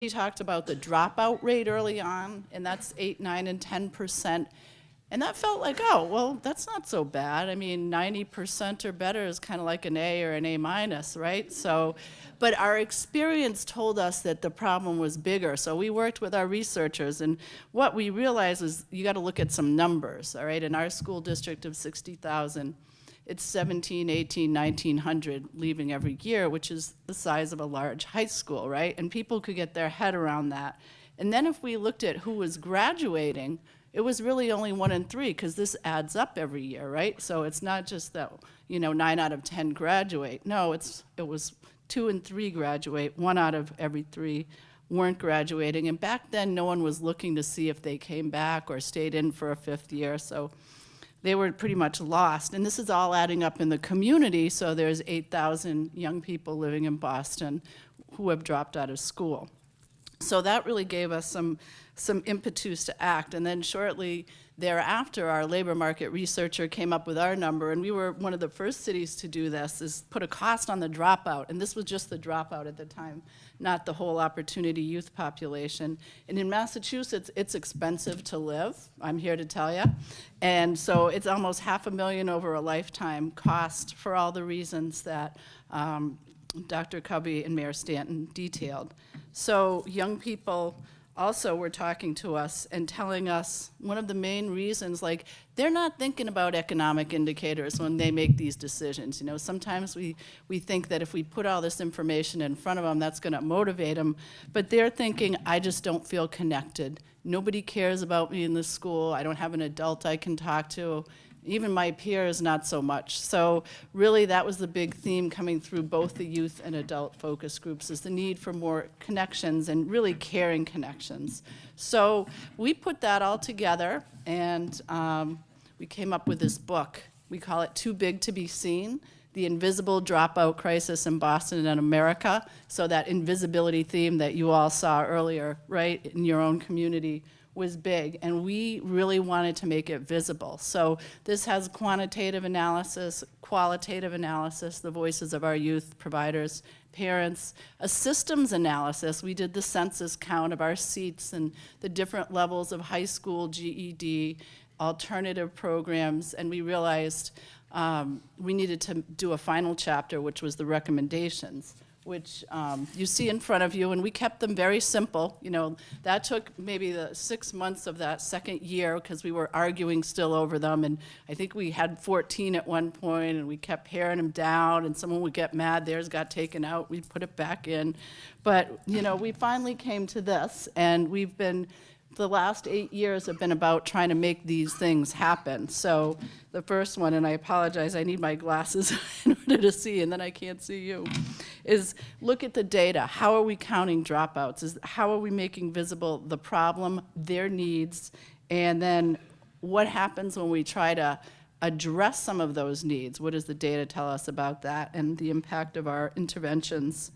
We talked about the dropout rate early on, and that's 8, 9, and 10%. And that felt like, oh, well, that's not so bad. I mean, 90% or better is kind of like an A or an A minus, right? So, but our experience told us that the problem was bigger. So we worked with our researchers, and what we realized is you got to look at some numbers, all right? In our school district of 60,000, it's 17, 18, 1900 leaving every year, which is the size of a large high school, right? And people could get their head around that. And then if we looked at who was graduating, it was really only 1 in 3, because this adds up every year, right? So it's not just that, 9 out of 10 graduate. No, it was 2 and 3 graduate, 1 out of every 3 weren't graduating. And back then, no one was looking to see if they came back or stayed in for a 5th year. So they were pretty much lost. And this is all adding up in the community, so there's 8,000 young people living in Boston who have dropped out of school. So that really gave us some impetus to act. And then shortly thereafter, our labor market researcher came up with our number, and we were one of the first cities to do this, is put a cost on the dropout. And this was just the dropout at the time, not the whole opportunity youth population. And in Massachusetts, it's expensive to live, I'm here to tell you. And so it's almost $500,000 over a lifetime cost for all the reasons that Dr. Covey and Mayor Stanton detailed. So young people also were talking to us and telling us one of the main reasons, like, they're not thinking about economic indicators when they make these decisions. Sometimes we think that if we put all this information in front of them, that's going to motivate them. But they're thinking, I just don't feel connected. Nobody cares about me in this school. I don't have an adult I can talk to. Even my peers, not so much. So really, that was the big theme coming through both the youth and adult focus groups, is the need for more connections and really caring connections. So we put that all together, and we came up with this book. We call it Too Big to Be Seen: The Invisible Dropout Crisis in Boston and America. So that invisibility theme that you all saw earlier, right, in your own community, was big, and we really wanted to make it visible. So this has quantitative analysis, qualitative analysis, the voices of our youth, providers, parents, a systems analysis. We did the census count of our seats and the different levels of high school, GED, alternative programs, and we realized we needed to do a final chapter, which was the recommendations, which you see in front of you, and we kept them very simple. That took maybe the 6 months of that second year, because we were arguing still over them, and I think we had 14 at one point, and we kept paring them down, and someone would get mad, theirs got taken out, we'd put it back in. But, we finally came to this, and the last 8 years have been about trying to make these things happen. So the first one, and I apologize, I need my glasses in order to see, and then I can't see you, is look at the data. How are we counting dropouts? How are we making visible the problem, their needs, and then what happens when we try to address some of those needs? What does the data tell us about that and the impact of our interventions?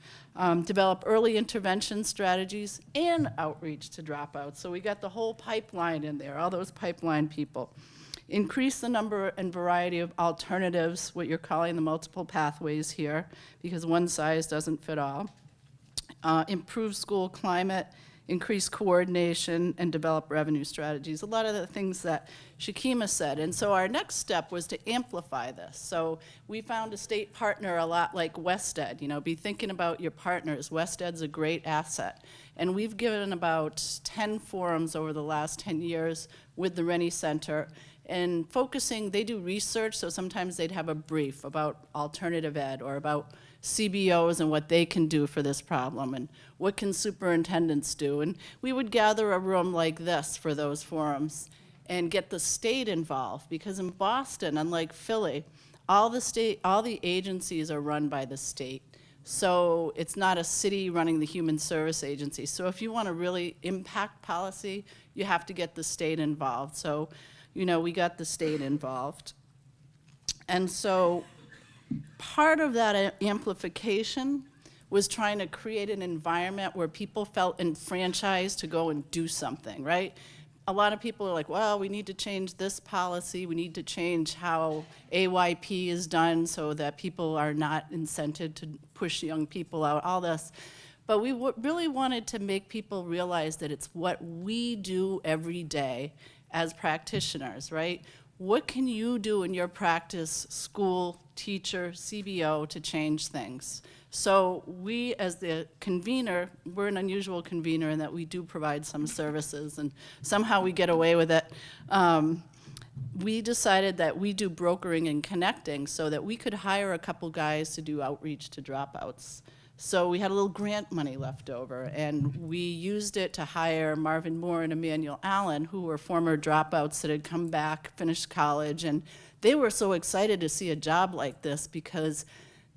Develop early intervention strategies and outreach to dropouts. So we got the whole pipeline in there, all those pipeline people. Increase the number and variety of alternatives, what you're calling the multiple pathways here, because one size doesn't fit all. Improve school climate, increase coordination, and develop revenue strategies. A lot of the things that Shakima said. And so our next step was to amplify this. So we found a state partner a lot like WestEd. Be thinking about your partners. WestEd's a great asset. And we've given about 10 forums over the last 10 years with the Rennie Center, and focusing, they do research, so sometimes they'd have a brief about alternative ed or about CBOs and what they can do for this problem, and what can superintendents do. And we would gather a room like this for those forums and get the state involved, because in Boston, unlike Philly, all the agencies are run by the state. So it's not a city running the human service agency. So if you want to really impact policy, you have to get the state involved. So, we got the state involved. And so part of that amplification was trying to create an environment where people felt enfranchised to go and do something, right? A lot of people are like, well, we need to change this policy, we need to change how AYP is done so that people are not incented to push young people out, all this. But we really wanted to make people realize that it's what we do every day as practitioners, right? What can you do in your practice, school, teacher, CBO to change things? So we, as the convener, we're an unusual convener in that we do provide some services, and somehow we get away with it. We decided that we do brokering and connecting so that we could hire a couple guys to do outreach to dropouts. So we had a little grant money left over, and we used it to hire Marvin Moore and Emmanuel Allen, who were former dropouts that had come back, finished college, and they were so excited to see a job like this because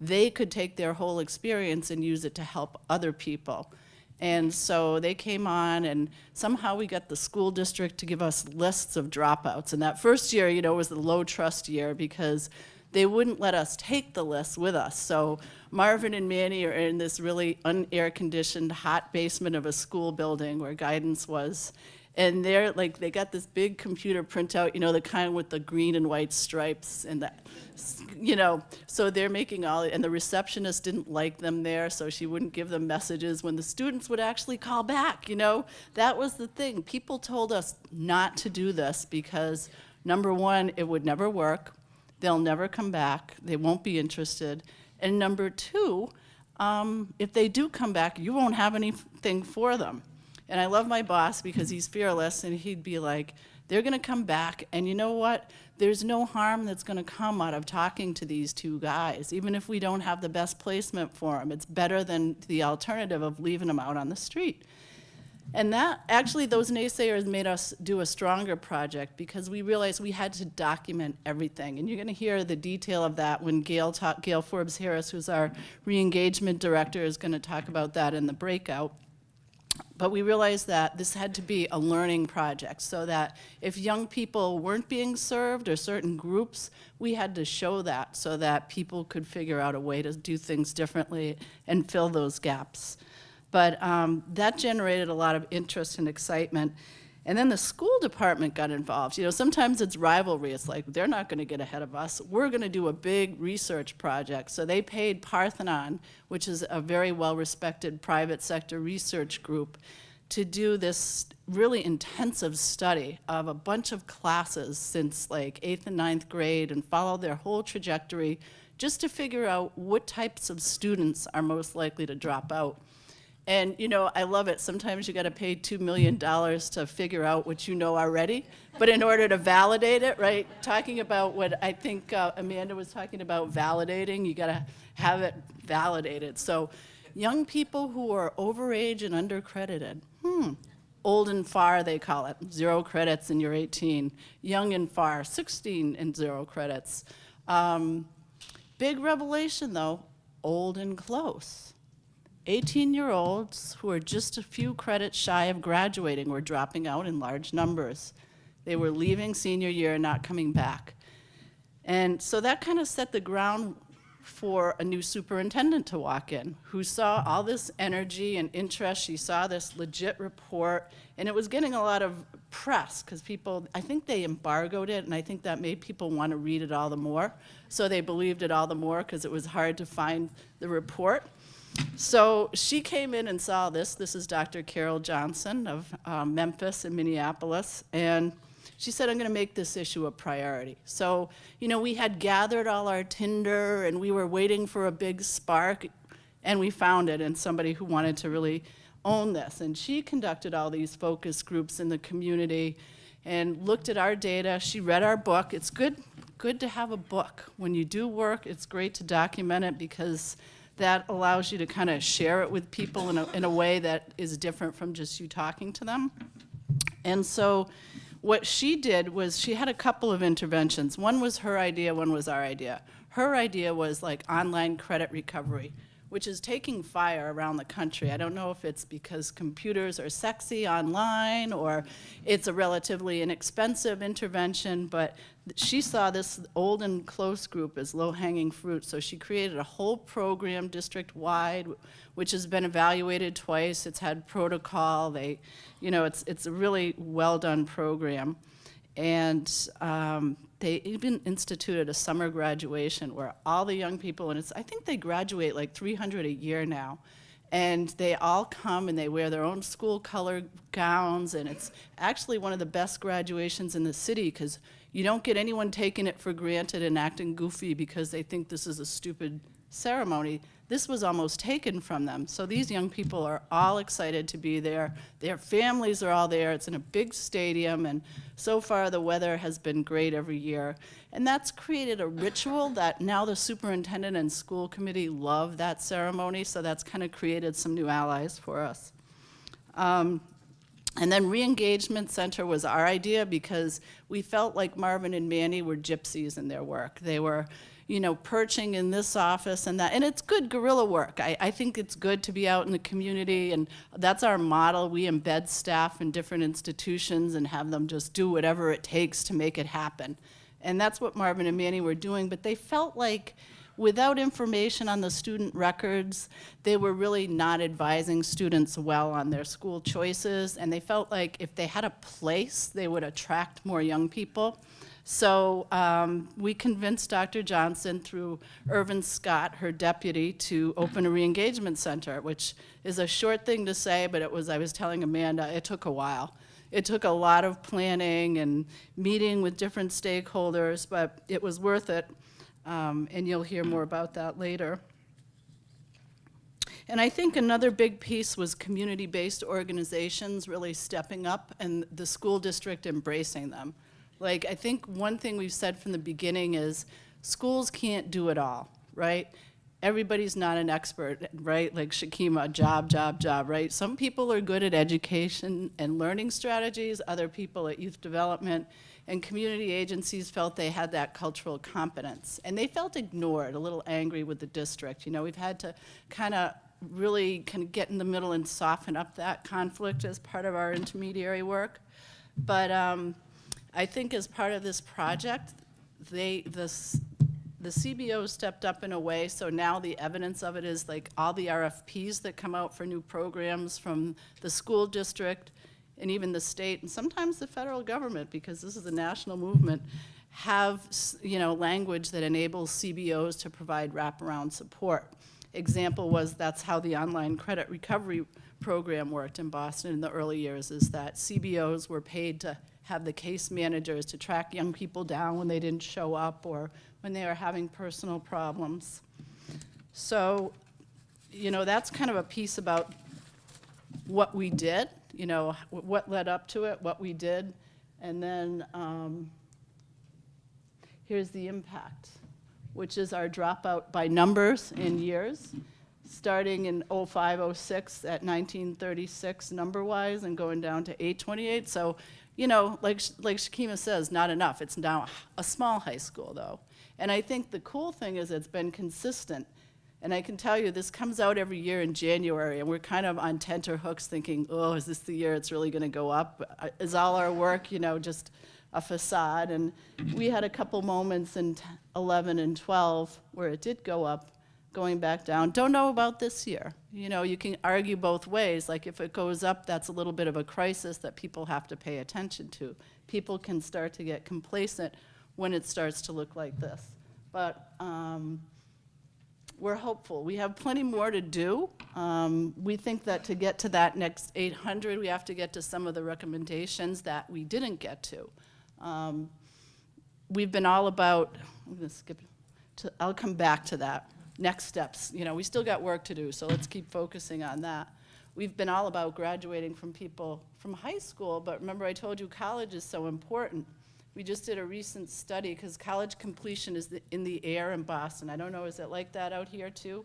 they could take their whole experience and use it to help other people. And so they came on, and somehow we got the school district to give us lists of dropouts. And that first year, you know, was the low trust year because they wouldn't let us take the list with us. So Marvin and Manny are in this really un-air conditioned hot basement of a school building where guidance was. And they're like, they got this big computer printout, you know, the kind with the green and white stripes and the, you know, so they're making all, and the receptionist didn't like them there, so she wouldn't give them messages when the students would actually call back, you know. That was the thing. People told us not to do this because, number one, it would never work. They'll never come back. They won't be interested. And number two, if they do come back, you won't have anything for them. And I love my boss because he's fearless, and he'd be like, they're going to come back, and you know what? There's no harm that's going to come out of talking to these two guys. Even if we don't have the best placement for them, it's better than the alternative of leaving them out on the street. And that, actually, those naysayers made us do a stronger project because we realized we had to document everything. And you're going to hear the detail of that when Gail Forbes Harris, who's our re-engagement director, is going to talk about that in the breakout. But we realized that this had to be a learning project so that if young people weren't being served or certain groups, we had to show that so that people could figure out a way to do things differently and fill those gaps. But that generated a lot of interest and excitement. And then the school department got involved. You know, sometimes it's rivalry. It's like, they're not going to get ahead of us. We're going to do a big research project. So they paid Parthenon, which is a very well-respected private sector research group, to do this really intensive study of a bunch of classes since like 8th and 9th grade and follow their whole trajectory just to figure out what types of students are most likely to drop out. And, you know, I love it. Sometimes you got to pay $2 million to figure out what you know already. But in order to validate it, right, talking about what I think Amanda was talking about validating, you got to have it validated. So young people who are overage and undercredited, old and far they call it, 0 credits and you're 18. Young and far, 16 and 0 credits. Big revelation though, old and close. 18-year-olds who are just a few credits shy of graduating were dropping out in large numbers. They were leaving senior year and not coming back. And so that kind of set the ground for a new superintendent to walk in who saw all this energy and interest. She saw this legit report, and it was getting a lot of press because people, I think they embargoed it, and I think that made people want to read it all the more. So they believed it all the more because it was hard to find the report. So she came in and saw this. This is Dr. Carol Johnson of Memphis and Minneapolis. And she said, I'm going to make this issue a priority. So, you know, we had gathered all our tinder, and we were waiting for a big spark, and we found it in somebody who wanted to really own this. And she conducted all these focus groups in the community and looked at our data. She read our book. It's good to have a book. When you do work, it's great to document it because that allows you to kind of share it with people in a way that is different from just you talking to them. And so what she did was she had a couple of interventions. One was her idea, one was our idea. Her idea was like online credit recovery, which is taking fire around the country. I don't know if it's because computers are sexy online or it's a relatively inexpensive intervention, but she saw this old and close group as low-hanging fruit, so she created a whole program district-wide, which has been evaluated twice. It's had protocol. They, you know, it's a really well-done program. And they even instituted a summer graduation where all the young people, and I think they graduate like 300 a year now, And they all come and they wear their own school color gowns, and it's actually one of the best graduations in the city because you don't get anyone taking it for granted and acting goofy because they think this is a stupid ceremony. This was almost taken from them. So these young people are all excited to be there. Their families are all there. It's in a big stadium, and so far the weather has been great every year. And that's created a ritual that now the superintendent and school committee love that ceremony, so that's kind of created some new allies for us. And then Re-Engagement Center was our idea because we felt like Marvin and Manny were gypsies in their work. They were, you know, perching in this office and that, and it's good guerrilla work. I think it's good to be out in the community, and that's our model. We embed staff in different institutions and have them just do whatever it takes to make it happen. And that's what Marvin and Manny were doing, but they felt like without information on the student records, they were really not advising students well on their school choices, and they felt like if they had a place, they would attract more young people. So we convinced Dr. Johnson through Irvin Scott, her deputy, to open a re-engagement center, which is a short thing to say, but it was, I was telling Amanda, it took a while. It took a lot of planning and meeting with different stakeholders, but it was worth it, and you'll hear more about that later. And I think another big piece was community-based organizations really stepping up and the school district embracing them. Like, I think one thing we've said from the beginning is schools can't do it all, right? Everybody's not an expert, right? Like Shakima, job, right? Some people are good at education and learning strategies, other people at youth development, and community agencies felt they had that cultural competence. And they felt ignored, a little angry with the district. You know, we've had to kind of really kind of get in the middle and soften up that conflict as part of our intermediary work. But I think as part of this project, the CBO stepped up in a way, so now the evidence of it is like all the RFPs that come out for new programs from the school district and even the state and sometimes the federal government, because this is a national movement, have, you know, language that enables CBOs to provide wraparound support. Example was that's how the online credit recovery program worked in Boston in the early years, is that CBOs were paid to have the case managers to track young people down when they didn't show up or when they were having personal problems. So, you know, that's kind of a piece about what we did, you know, what led up to it, what we did, and then here's the impact, which is our dropout by numbers in years, starting in 05, 06 at 1936 number-wise and going down to 828. So, you know, like Shakima says, not enough. It's now a small high school, though. And I think the cool thing is it's been consistent. And I can tell you, this comes out every year in January, and we're kind of on tenterhooks thinking, oh, is this the year it's really going to go up? Is all our work, you know, just a facade? And we had a couple moments in 11 and 12 where it did go up, going back down. Don't know about this year. You know, you can argue both ways. Like if it goes up, that's a little bit of a crisis that people have to pay attention to. People can start to get complacent when it starts to look like this. But we're hopeful. We have plenty more to do. We think that to get to that next 800, we have to get to some of the recommendations that we didn't get to. We've been all about, I'm going to skip, I'll come back to that. Next steps. You know, we still got work to do, so let's keep focusing on that. We've been all about graduating from people from high school, but remember I told you college is so important. We just did a recent study because college completion is in the air in Boston. I don't know, is it like that out here too?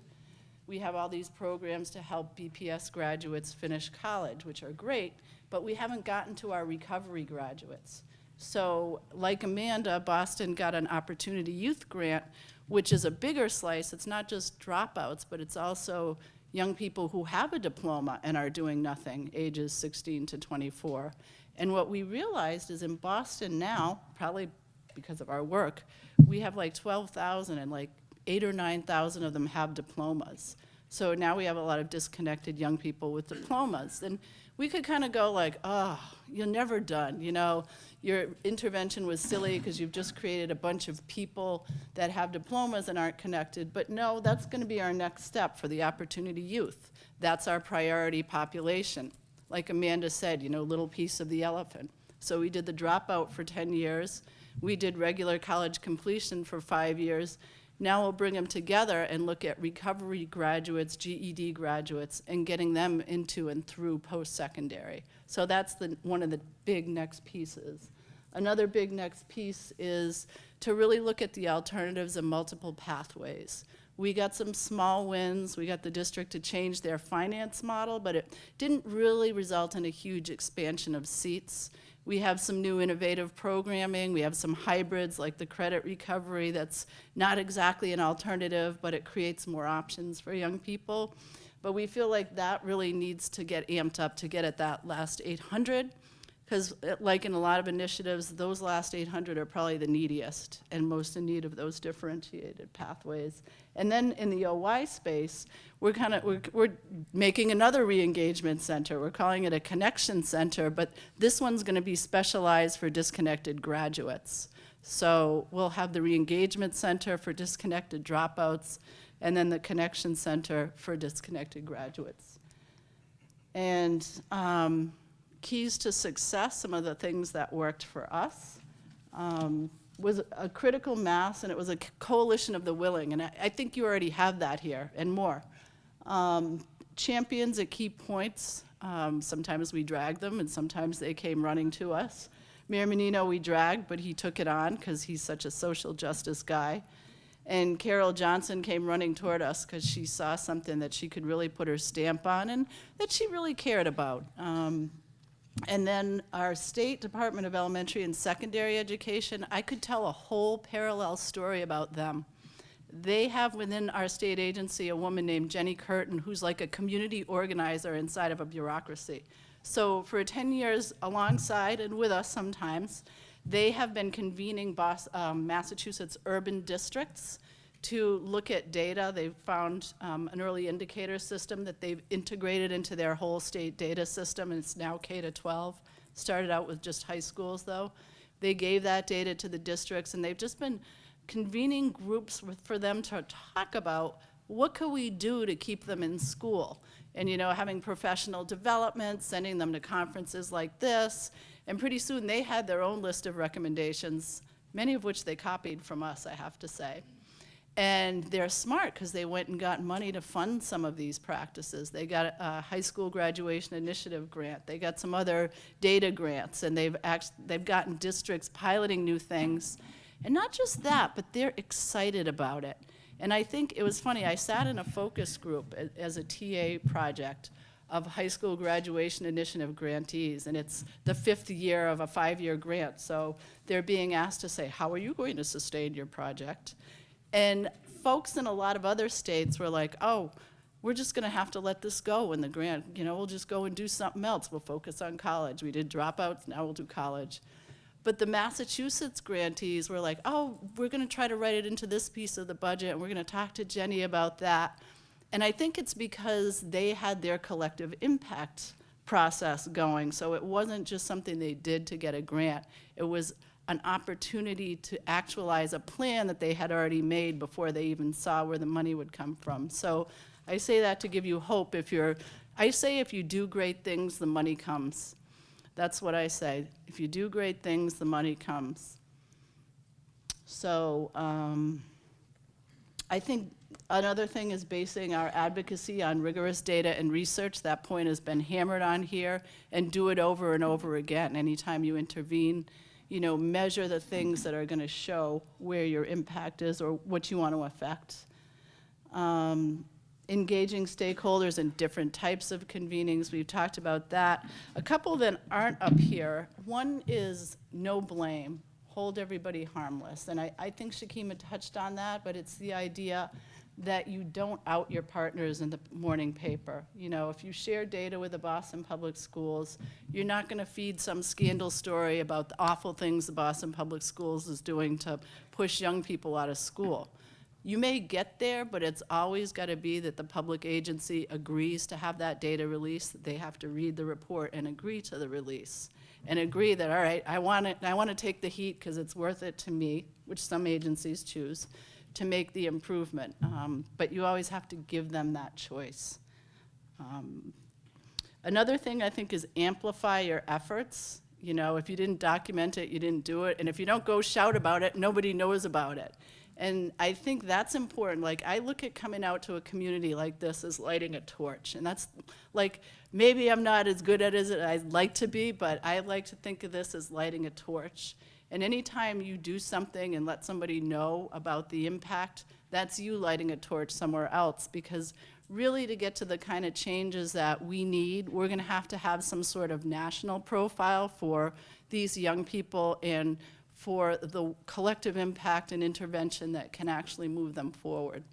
We have all these programs to help BPS graduates finish college, which are great, but we haven't gotten to our recovery graduates. So like Amanda, Boston got an Opportunity Youth Grant, which is a bigger slice. It's not just dropouts, but it's also young people who have a diploma and are doing nothing, ages 16 to 24. And what we realized is in Boston now, probably because of our work, we have like 12,000 and like 8,000 or 9,000 of them have diplomas. So now we have a lot of disconnected young people with diplomas. And we could kind of go like, oh, you're never done, you know. Your intervention was silly because you've just created a bunch of people that have diplomas and aren't connected. But no, that's going to be our next step for the Opportunity Youth. That's our priority population. Like Amanda said, you know, little piece of the elephant. So we did the dropout for 10 years. We did regular college completion for 5 years. Now we'll bring them together and look at recovery graduates, GED graduates, and getting them into and through post-secondary. So that's one of the big next pieces. Another big next piece is to really look at the alternatives and multiple pathways. We got some small wins. We got the district to change their finance model, but it didn't really result in a huge expansion of seats. We have some new innovative programming. We have some hybrids like the credit recovery that's not exactly an alternative, but it creates more options for young people. But we feel like that really needs to get amped up to get at that last 800, because like in a lot of initiatives, those last 800 are probably the neediest and most in need of those differentiated pathways. And then in the OY space, we're making another re-engagement center. We're calling it a connection center, but this one's going to be specialized for disconnected graduates. So we'll have the re-engagement center for disconnected dropouts, and then the connection center for disconnected graduates. And keys to success, some of the things that worked for us, was a critical mass, and it was a coalition of the willing, and I think you already have that here, and more. Champions at key points, sometimes we dragged them, and sometimes they came running to us. Mayor Menino we dragged, but he took it on, because he's such a social justice guy. And Carol Johnson came running toward us, because she saw something that she could really put her stamp on, and that she really cared about. And then our State Department of Elementary and Secondary Education, I could tell a whole parallel story about them. They have within our state agency a woman named Jenny Curtin, who's like a community organizer inside of a bureaucracy. So for 10 years alongside and with us sometimes, they have been convening Massachusetts urban districts to look at data. They've found an early indicator system that they've integrated into their whole state data system, and it's now K-12. Started out with just high schools, though. They gave that data to the districts, and they've just been convening groups for them to talk about what could we do to keep them in school. And, you know, having professional development, sending them to conferences like this, and pretty soon they had their own list of recommendations, many of which they copied from us, I have to say. And they're smart, because they went and got money to fund some of these practices. They got a high school graduation initiative grant. They got some other data grants, and they've gotten districts piloting new things. And not just that, but they're excited about it. And I think it was funny, I sat in a focus group as a TA project of high school graduation initiative grantees, and it's the 5th year of a 5-year grant. So they're being asked to say, how are you going to sustain your project? And folks in a lot of other states were like, oh, we're just going to have to let this go in the grant. You know, we'll just go and do something else. We'll focus on college. We did dropouts, now we'll do college. But the Massachusetts grantees were like, oh, we're going to try to write it into this piece of the budget, and we're going to talk to Jenny about that. And I think it's because they had their collective impact process going. So it wasn't just something they did to get a grant. It was an opportunity to actualize a plan that they had already made before they even saw where the money would come from. So I say that to give you hope. I say if you do great things, the money comes. That's what I say. If you do great things, the money comes. So I think another thing is basing our advocacy on rigorous data and research. That point has been hammered on here, and do it over and over again. Anytime you intervene, you know, measure the things that are going to show where your impact is or what you want to affect. Engaging stakeholders in different types of convenings, we've talked about that. A couple that aren't up here, one is no blame, hold everybody harmless. And I think Shakima touched on that, but it's the idea that you don't out your partners in the morning paper. You know, if you share data with the Boston Public Schools, you're not going to feed some scandal story about the awful things the Boston Public Schools is doing to push young people out of school. You may get there, but it's always got to be that the public agency agrees to have that data released, that they have to read the report and agree to the release, and agree that, all right, I want to take the heat because it's worth it to me, which some agencies choose, to make the improvement. But you always have to give them that choice. Another thing I think is amplify your efforts. You know, if you didn't document it, you didn't do it. And if you don't go shout about it, nobody knows about it. And I think that's important. Like, I look at coming out to a community like this as lighting a torch. And that's, like, maybe I'm not as good at it as I'd like to be, but I like to think of this as lighting a torch. And anytime you do something and let somebody know about the impact, that's you lighting a torch somewhere else. Because really, to get to the kind of changes that we need, we're going to have some sort of national profile for these young people and for the collective impact and intervention that can actually move them forward.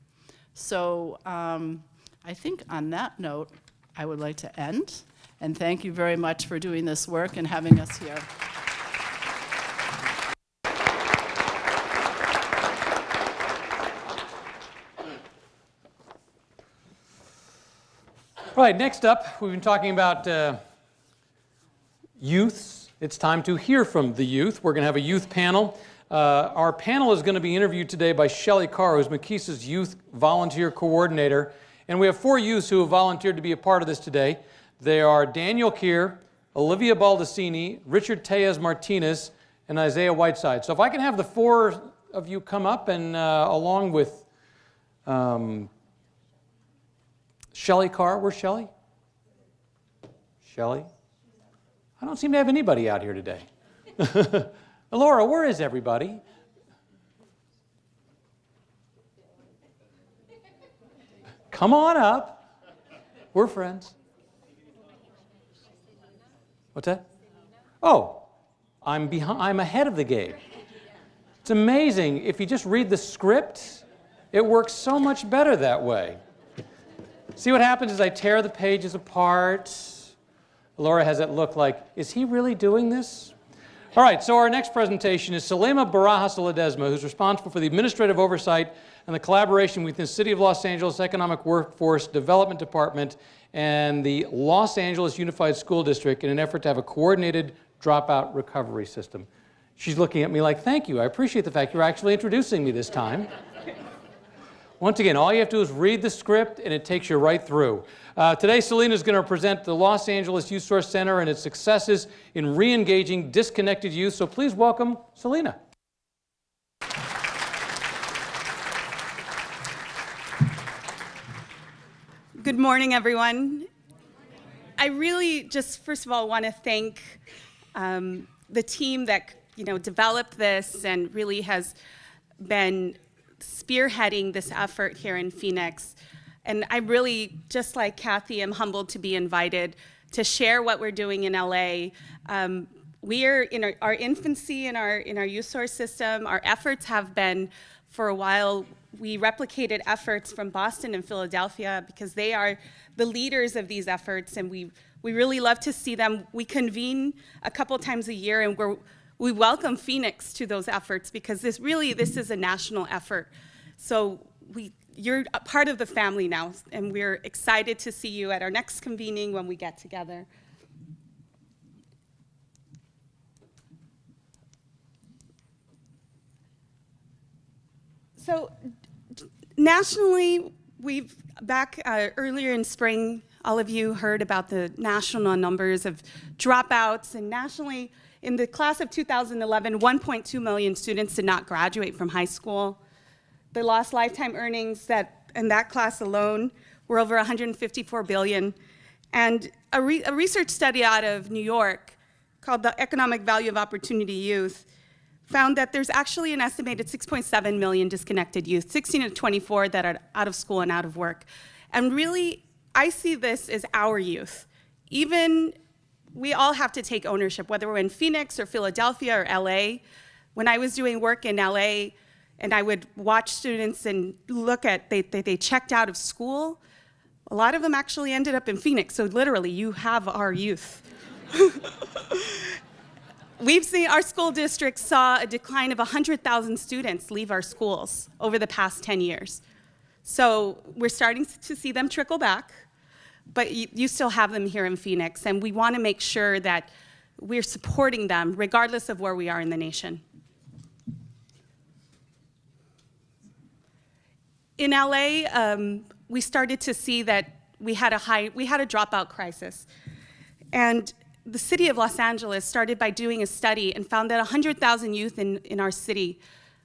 So I think on that note, I would like to end. And thank you very much for doing this work and having us here. All right, next up, we've been talking about youths. It's time to hear from the youth. We're going to have a youth panel. Our panel is going to be interviewed today by Shelley Carr, who's McKeesa's youth volunteer coordinator. And we have 4 youths who have volunteered to be a part of this today. They are Daniel Keir, Olivia Baldacini, Richard Tejas Martinez, and Isaiah Whiteside. So if I can have the 4 of you come up and along with Shelley Carr. Where's Shelley? Shelley? I don't seem to have anybody out here today. Laura, where is everybody? Come on up. We're friends. What's that? Oh, I'm ahead of the game. It's amazing. If you just read the script, it works so much better that way. See what happens is I tear the pages apart. Laura has that look like, is he really doing this? All right, so our next presentation is Selema Barajas Ledesma, who's responsible for the administrative oversight and the collaboration with the City of Los Angeles Economic Workforce Development Department and the Los Angeles Unified School District in an effort to have a coordinated dropout recovery system. She's looking at me like, thank you. I appreciate the fact you're actually introducing me this time. Once again, all you have to do is read the script, and it takes you right through. Today, Selena is going to present the Los Angeles Youth Source Center and its successes in re-engaging disconnected youth. So please welcome Selena. Good morning, everyone. I really just, first of all, want to thank the team that developed this and really has been spearheading this effort here in Phoenix. And I really, just like Kathy, am humbled to be invited to share what we're doing in LA. We are in our infancy in our youth source system. Our efforts have been, for a while, we replicated efforts from Boston and Philadelphia because they are the leaders of these efforts, and we really love to see them. We convene a couple times a year, and we welcome Phoenix to those efforts because this is a national effort. So you're a part of the family now, and we're excited to see you at our next convening when we get together. So nationally, earlier in spring, all of you heard about the national numbers of dropouts, and nationally, in the class of 2011, 1.2 million students did not graduate from high school. The lost lifetime earnings in that class alone were over $154 billion. And a research study out of New York called the Economic Value of Opportunity Youth found that there's actually an estimated 6.7 million disconnected youth, 16 to 24, that are out of school and out of work. And really, I see this as our youth. We all have to take ownership, whether we're in Phoenix or Philadelphia or LA. When I was doing work in LA, and I would watch students and look at, they checked out of school, a lot of them actually ended up in Phoenix. So literally, you have our youth. We've seen our school district saw a decline of 100,000 students leave our schools over the past 10 years. So we're starting to see them trickle back, but you still have them here in Phoenix, and we want to make sure that we're supporting them regardless of where we are in the nation. In LA, we started to see that we had a dropout crisis. And the city of Los Angeles started by doing a study and found that 100,000 youth in our city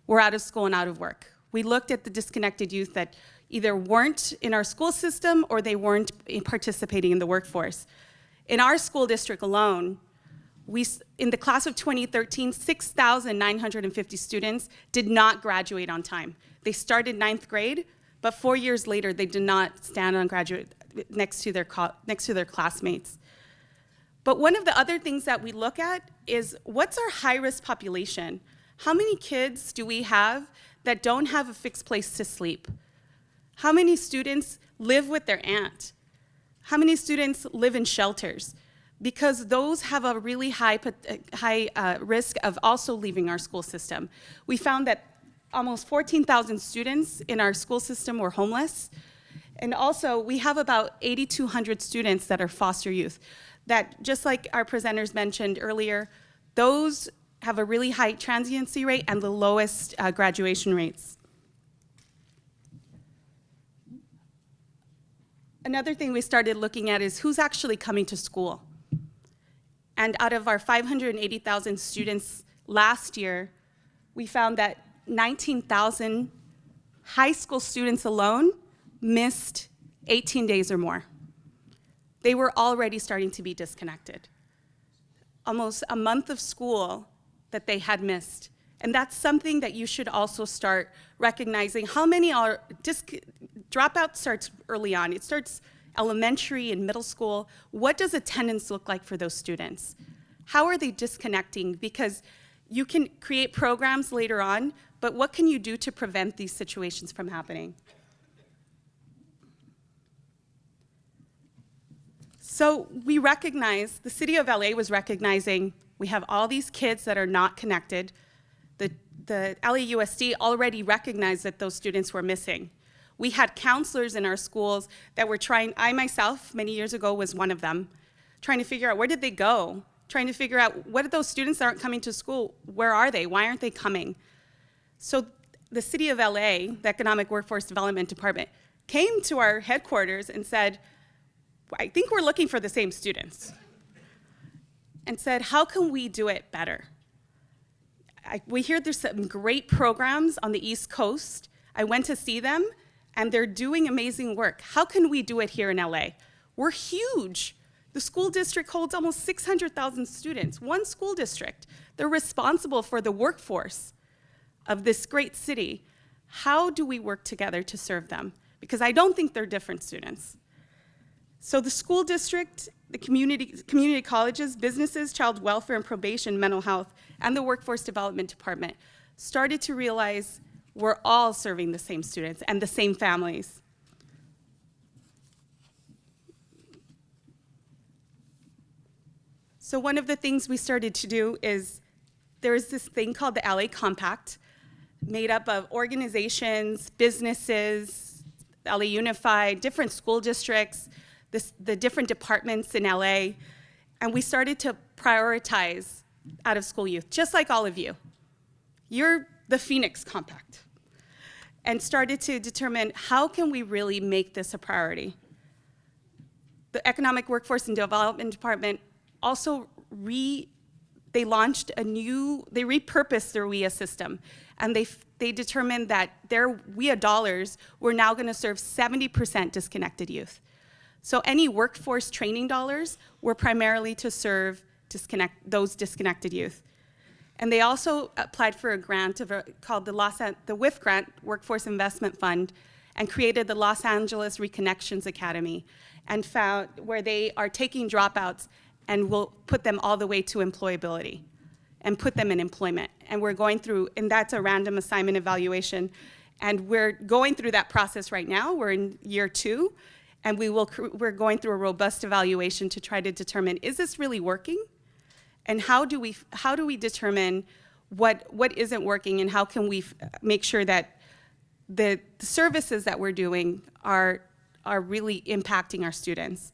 were out of school and out of work. We looked at the disconnected youth that either weren't in our school system or they weren't participating in the workforce. In our school district alone, in the class of 2013, 6,950 students did not graduate on time. They started 9th grade, but 4 years later, they did not stand on graduate next to their classmates. But one of the other things that we look at is what's our high-risk population? How many kids do we have that don't have a fixed place to sleep? How many students live with their aunt? How many students live in shelters? Because those have a really high risk of also leaving our school system. We found that almost 14,000 students in our school system were homeless. And also, we have about 8,200 students that are foster youth. That, just like our presenters mentioned earlier, those have a really high transiency rate and the lowest graduation rates. Another thing we started looking at is who's actually coming to school. And out of our 580,000 students last year, we found that 19,000 high school students alone missed 18 days or more. They were already starting to be disconnected. Almost a month of school that they had missed. And that's something that you should also start recognizing. How many are dropout starts early on. It starts elementary and middle school. What does attendance look like for those students? How are they disconnecting? Because you can create programs later on, but what can you do to prevent these situations from happening? So we recognize, the city of LA was recognizing we have all these kids that are not connected. The LAUSD already recognized that those students were missing. We had counselors in our schools that were trying, I myself, many years ago, was one of them, trying to figure out where did they go, trying to figure out what are those students that aren't coming to school, where are they, why aren't they coming? So the city of LA, the Economic Workforce Development Department, came to our headquarters and said, I think we're looking for the same students, and said, how can we do it better? We hear there's some great programs on the East Coast. I went to see them, and they're doing amazing work. How can we do it here in LA? We're huge. The school district holds almost 600,000 students, one school district. They're responsible for the workforce of this great city. How do we work together to serve them? Because I don't think they're different students. So the school district, the community colleges, businesses, child welfare and probation, mental health, and the workforce development department started to realize we're all serving the same students and the same families. So one of the things we started to do is there's this thing called the LA Compact, made up of organizations, businesses, LA Unified, different school districts, the different departments in LA, and we started to prioritize out-of-school youth, just like all of you. You're the Phoenix Compact, and started to determine how can we really make this a priority. The Economic Workforce and Development Department also they repurposed their WIA system, and they determined that their WIA dollars were now going to serve 70% disconnected youth. So any workforce training dollars were primarily to serve those disconnected youth. And they also applied for a grant called the WIF grant, Workforce Investment Fund, and created the Los Angeles Reconnections Academy, and found where they are taking dropouts and will put them all the way to employability and put them in employment. And we're going through, and that's a random assignment evaluation, and we're going through that process right now. We're in year 2. And we're going through a robust evaluation to try to determine, is this really working? And how do we determine what isn't working, and how can we make sure that the services that we're doing are really impacting our students?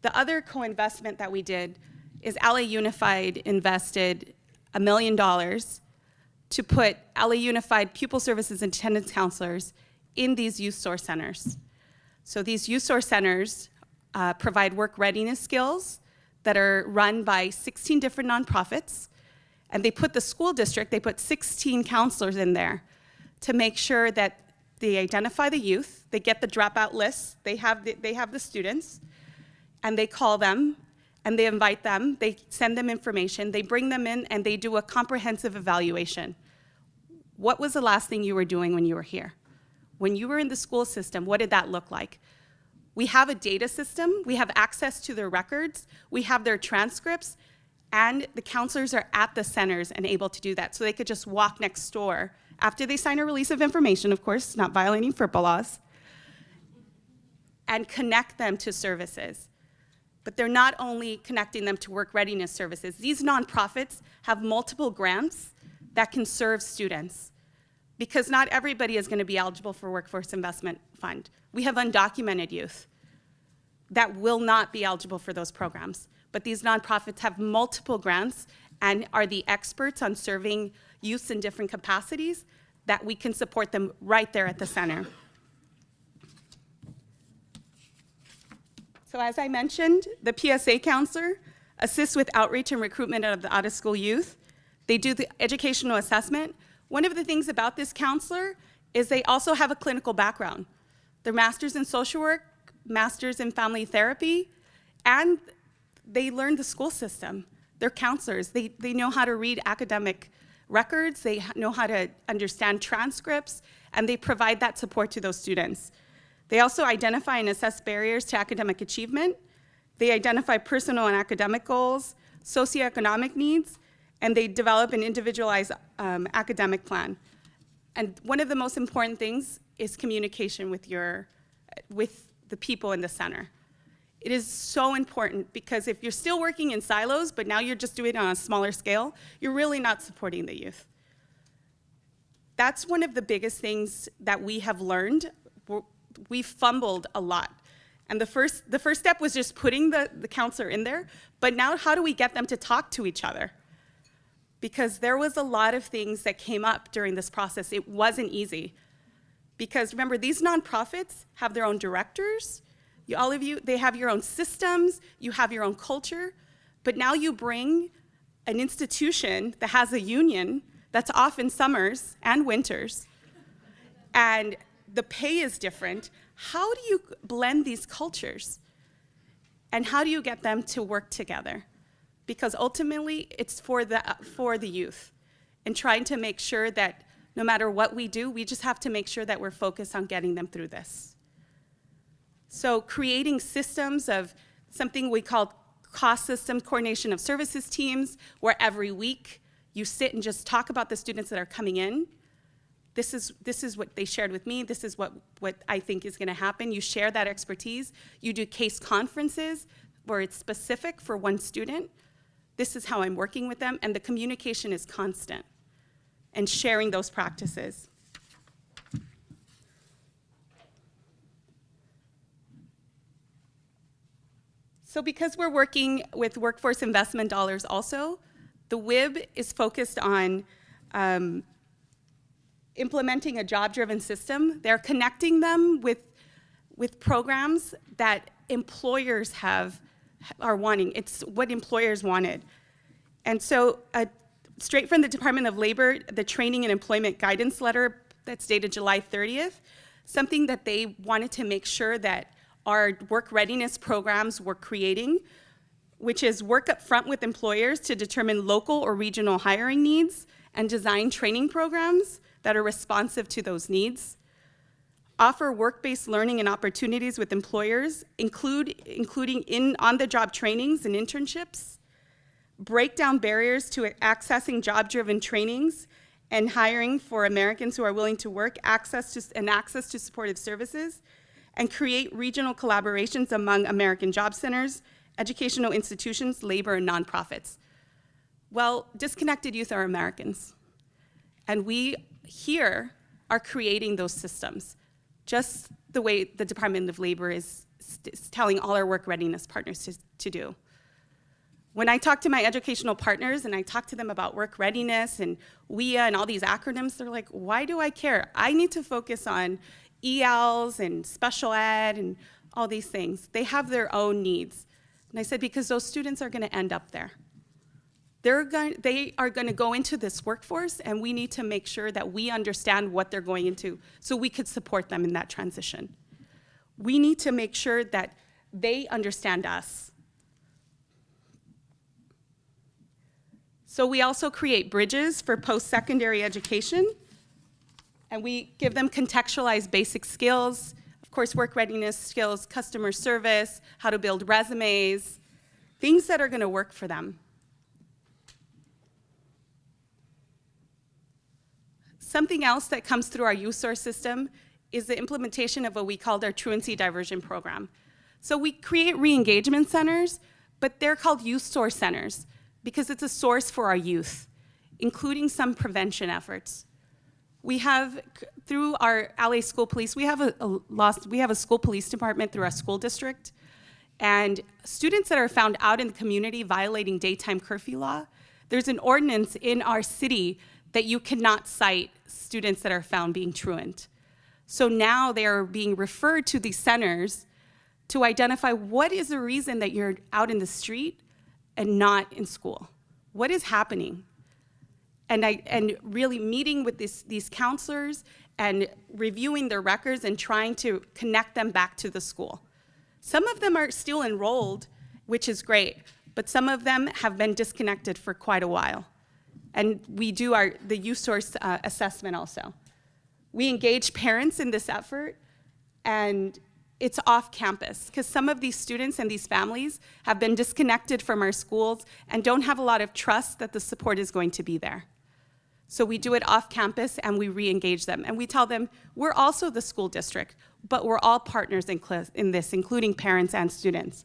The other co-investment that we did is LA Unified invested $1 million to put LA Unified pupil services and attendance counselors in these youth source centers. So these youth source centers provide work readiness skills that are run by 16 different nonprofits, and they put the school district, they put 16 counselors in there to make sure that they identify the youth, they get the dropout lists, they have the students, and they call them, and they invite them, they send them information, they bring them in, and they do a comprehensive evaluation. What was the last thing you were doing when you were here? When you were in the school system, what did that look like? We have a data system, we have access to their records, we have their transcripts, and the counselors are at the centers and able to do that. So they could just walk next door after they sign a release of information, of course, not violating FERPA laws, and connect them to services. But they're not only connecting them to work readiness services. These nonprofits have multiple grants that can serve students, because not everybody is going to be eligible for Workforce Investment Fund. We have undocumented youth that will not be eligible for those programs. But these nonprofits have multiple grants and are the experts on serving youths in different capacities that we can support them right there at the center. So as I mentioned, the PSA counselor assists with outreach and recruitment of the out-of-school youth. They do the educational assessment. One of the things about this counselor is they also have a clinical background. Their master's in social work, master's in family therapy, and they learned the school system. They're counselors. They know how to read academic records, they know how to understand transcripts, and they provide that support to those students. They also identify and assess barriers to academic achievement. They identify personal and academic goals, socioeconomic needs, and they develop an individualized academic plan. And one of the most important things is communication with the people in the center. It is so important, because if you're still working in silos, but now you're just doing it on a smaller scale, you're really not supporting the youth. That's one of the biggest things that we have learned. We fumbled a lot. And the first step was just putting the counselor in there, but now how do we get them to talk to each other? Because there was a lot of things that came up during this process. It wasn't easy. Because remember, these nonprofits have their own directors, all of you, they have your own systems, you have your own culture, but now you bring an institution that has a union that's off in summers and winters, and the pay is different. How do you blend these cultures? And how do you get them to work together? Because ultimately, it's for the youth, and trying to make sure that no matter what we do, we just have to make sure that we're focused on getting them through this. So creating systems of something we call cost system coordination of services teams, where every week you sit and just talk about the students that are coming in. This is what they shared with me. This is what I think is going to happen. You share that expertise. You do case conferences where it's specific for one student. This is how I'm working with them, and the communication is constant, and sharing those practices. So because we're working with workforce investment dollars also, the WIB is focused on implementing a job-driven system. They're connecting them with programs that employers are wanting. It's what employers wanted. And so straight from the Department of Labor, the Training and Employment Guidance Letter that's dated July 30th, something that they wanted to make sure that our work readiness programs were creating, which is work up front with employers to determine local or regional hiring needs and design training programs that are responsive to those needs. Offer work-based learning and opportunities with employers, including on-the-job trainings and internships. Break down barriers to accessing job-driven trainings and hiring for Americans who are willing to work, access to supportive services, and create regional collaborations among American job centers, educational institutions, labor, and nonprofits. Well, disconnected youth are Americans, and we here are creating those systems, just the way the Department of Labor is telling all our work readiness partners to do. When I talk to my educational partners and I talk to them about work readiness and WIA and all these acronyms, they're like, why do I care? I need to focus on ELs and special ed and all these things. They have their own needs. And I said, because those students are going to end up there. They are going to go into this workforce, and we need to make sure that we understand what they're going into so we could support them in that transition. We need to make sure that they understand us. So we also create bridges for post-secondary education, and we give them contextualized basic skills, of course, work readiness skills, customer service, how to build resumes, things that are going to work for them. Something else that comes through our youth source system is the implementation of what we called our truancy diversion program. So we create re-engagement centers, but they're called youth source centers because it's a source for our youth, including some prevention efforts. We have, through our LA School Police, we have a school police department through our school district, and students that are found out in the community violating daytime curfew law, there's an ordinance in our city that you cannot cite students that are found being truant. So now they are being referred to these centers to identify what is the reason that you're out in the street and not in school. What is happening? And really meeting with these counselors and reviewing their records and trying to connect them back to the school. Some of them are still enrolled, which is great, but some of them have been disconnected for quite a while. And we do the youth source assessment also. We engage parents in this effort, and it's off campus, because some of these students and these families have been disconnected from our schools and don't have a lot of trust that the support is going to be there. So we do it off campus and we re-engage them. And we tell them, we're also the school district, but we're all partners in this, including parents and students.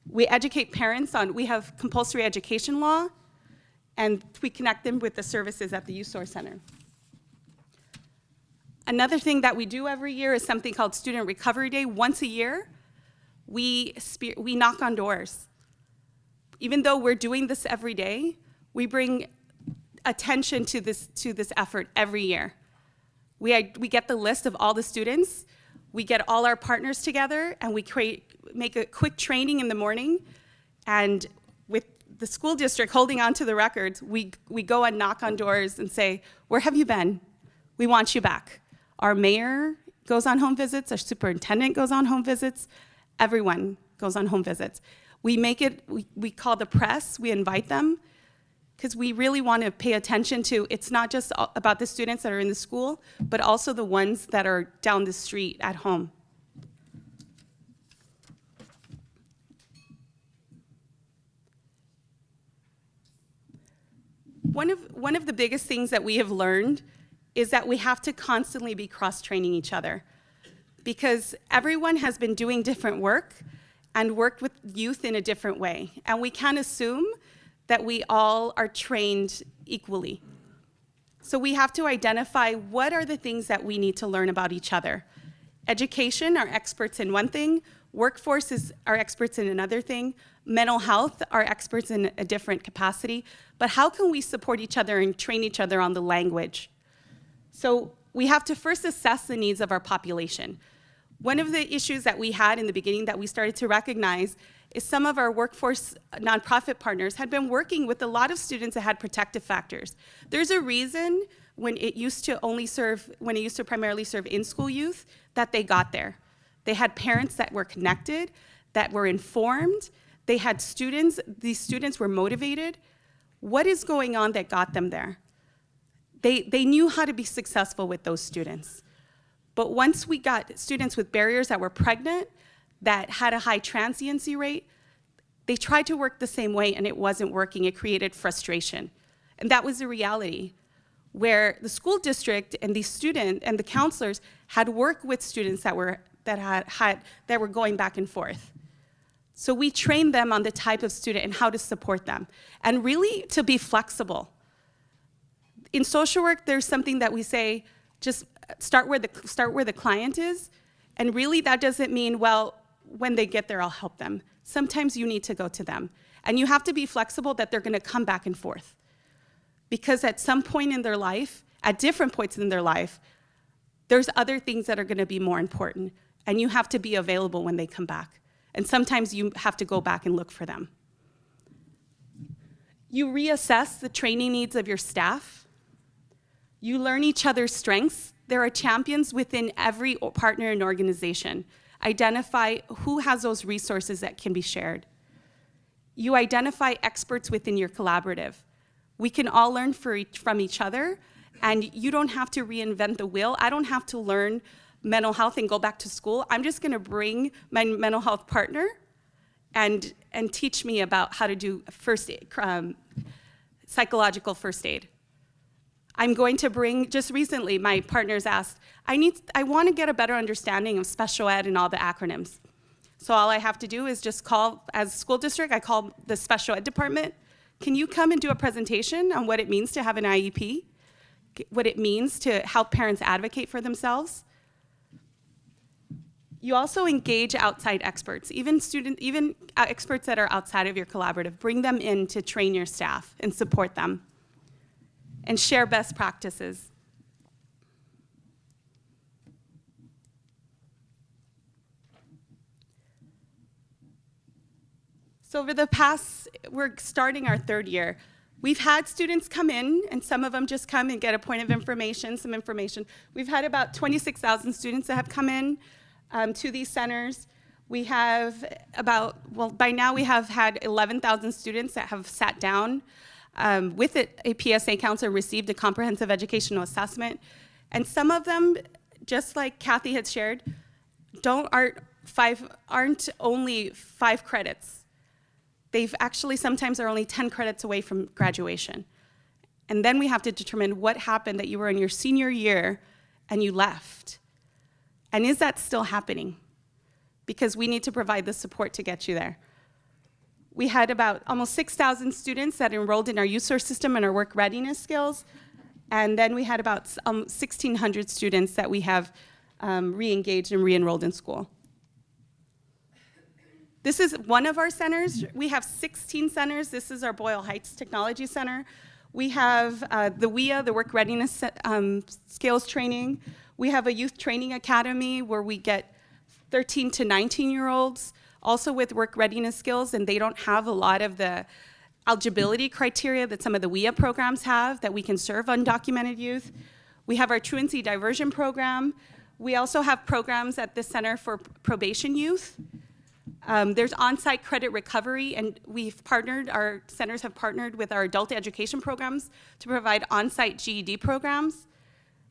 We educate parents we have compulsory education law, and we connect them with the services at the Youth Source Center. Another thing that we do every year is something called Student Recovery Day. Once a year, we knock on doors. Even though we're doing this every day, we bring attention to this effort every year. We get the list of all the students, we get all our partners together, and we make a quick training in the morning, and with the school district holding on to the records, we go and knock on doors and say, where have you been? We want you back. Our mayor goes on home visits, our superintendent goes on home visits, everyone goes on home visits. We call the press, we invite them, because we really want to pay attention to, it's not just about the students that are in the school, but also the ones that are down the street at home. One of the biggest things that we have learned is that we have to constantly be cross-training each other, because everyone has been doing different work and worked with youth in a different way. And we can't assume that we all are trained equally. So we have to identify what are the things that we need to learn about each other. Education are experts in one thing, workforce are experts in another thing, mental health are experts in a different capacity, but how can we support each other and train each other on the language? So we have to first assess the needs of our population. One of the issues that we had in the beginning that we started to recognize is some of our workforce nonprofit partners had been working with a lot of students that had protective factors. There's a reason when it used to primarily serve in-school youth that they got there. They had parents that were connected, that were informed, they had students, these students were motivated. What is going on that got them there? They knew how to be successful with those students. But once we got students with barriers that were pregnant, that had a high transiency rate, they tried to work the same way and it wasn't working. It created frustration. And that was the reality, where the school district and the student and the counselors had worked with students that were going back and forth. So we trained them on the type of student and how to support them, and really to be flexible. In social work, there's something that we say, just start where the client is, and really that doesn't mean, well, when they get there, I'll help them. Sometimes you need to go to them, and you have to be flexible that they're gonna come back and forth. Because at some point in their life, at different points in their life, there's other things that are going to be more important, and you have to be available when they come back. And sometimes you have to go back and look for them. You reassess the training needs of your staff. You learn each other's strengths. There are champions within every partner and organization. Identify who has those resources that can be shared. You identify experts within your collaborative. We can all learn from each other, and you don't have to reinvent the wheel. I don't have to learn mental health and go back to school. I'm just gonna bring my mental health partner and teach me about how to do first aid, psychological first aid. I'm going to bring, just recently, my partners asked, I want to get a better understanding of special ed and all the acronyms. So all I have to do is just call, as a school district, I call the special ed department. Can you come and do a presentation on what it means to have an IEP? What it means to help parents advocate for themselves? You also engage outside experts, even experts that are outside of your collaborative. Bring them in to train your staff and support them, and share best practices. So over the past, we're starting our third year. We've had students come in, and some of them just come and get a point of information, some information. We've had about 26,000 students that have come in to these centers. We have about, well, by now we have had 11,000 students that have sat down with it, a PSA counselor, received a comprehensive educational assessment. And some of them, just like Kathy had shared, aren't only 5 credits. They've actually sometimes are only 10 credits away from graduation. And then we have to determine what happened that you were in your senior year and you left. And is that still happening? Because we need to provide the support to get you there. We had about almost 6,000 students that enrolled in our youth source system and our work readiness skills. And then we had about 1,600 students that we have re-engaged and re-enrolled in school. This is one of our centers. We have 16 centers. This is our Boyle Heights Technology Center. We have the WIA, the Work Readiness Skills Training. We have a youth training academy where we get 13 to 19-year-olds, also with work readiness skills, and they don't have a lot of the eligibility criteria that some of the WIA programs have that we can serve undocumented youth. We have our truancy diversion program. We also have programs at the Center for Probation Youth. There's on-site credit recovery, and our centers have partnered with our adult education programs to provide on-site GED programs,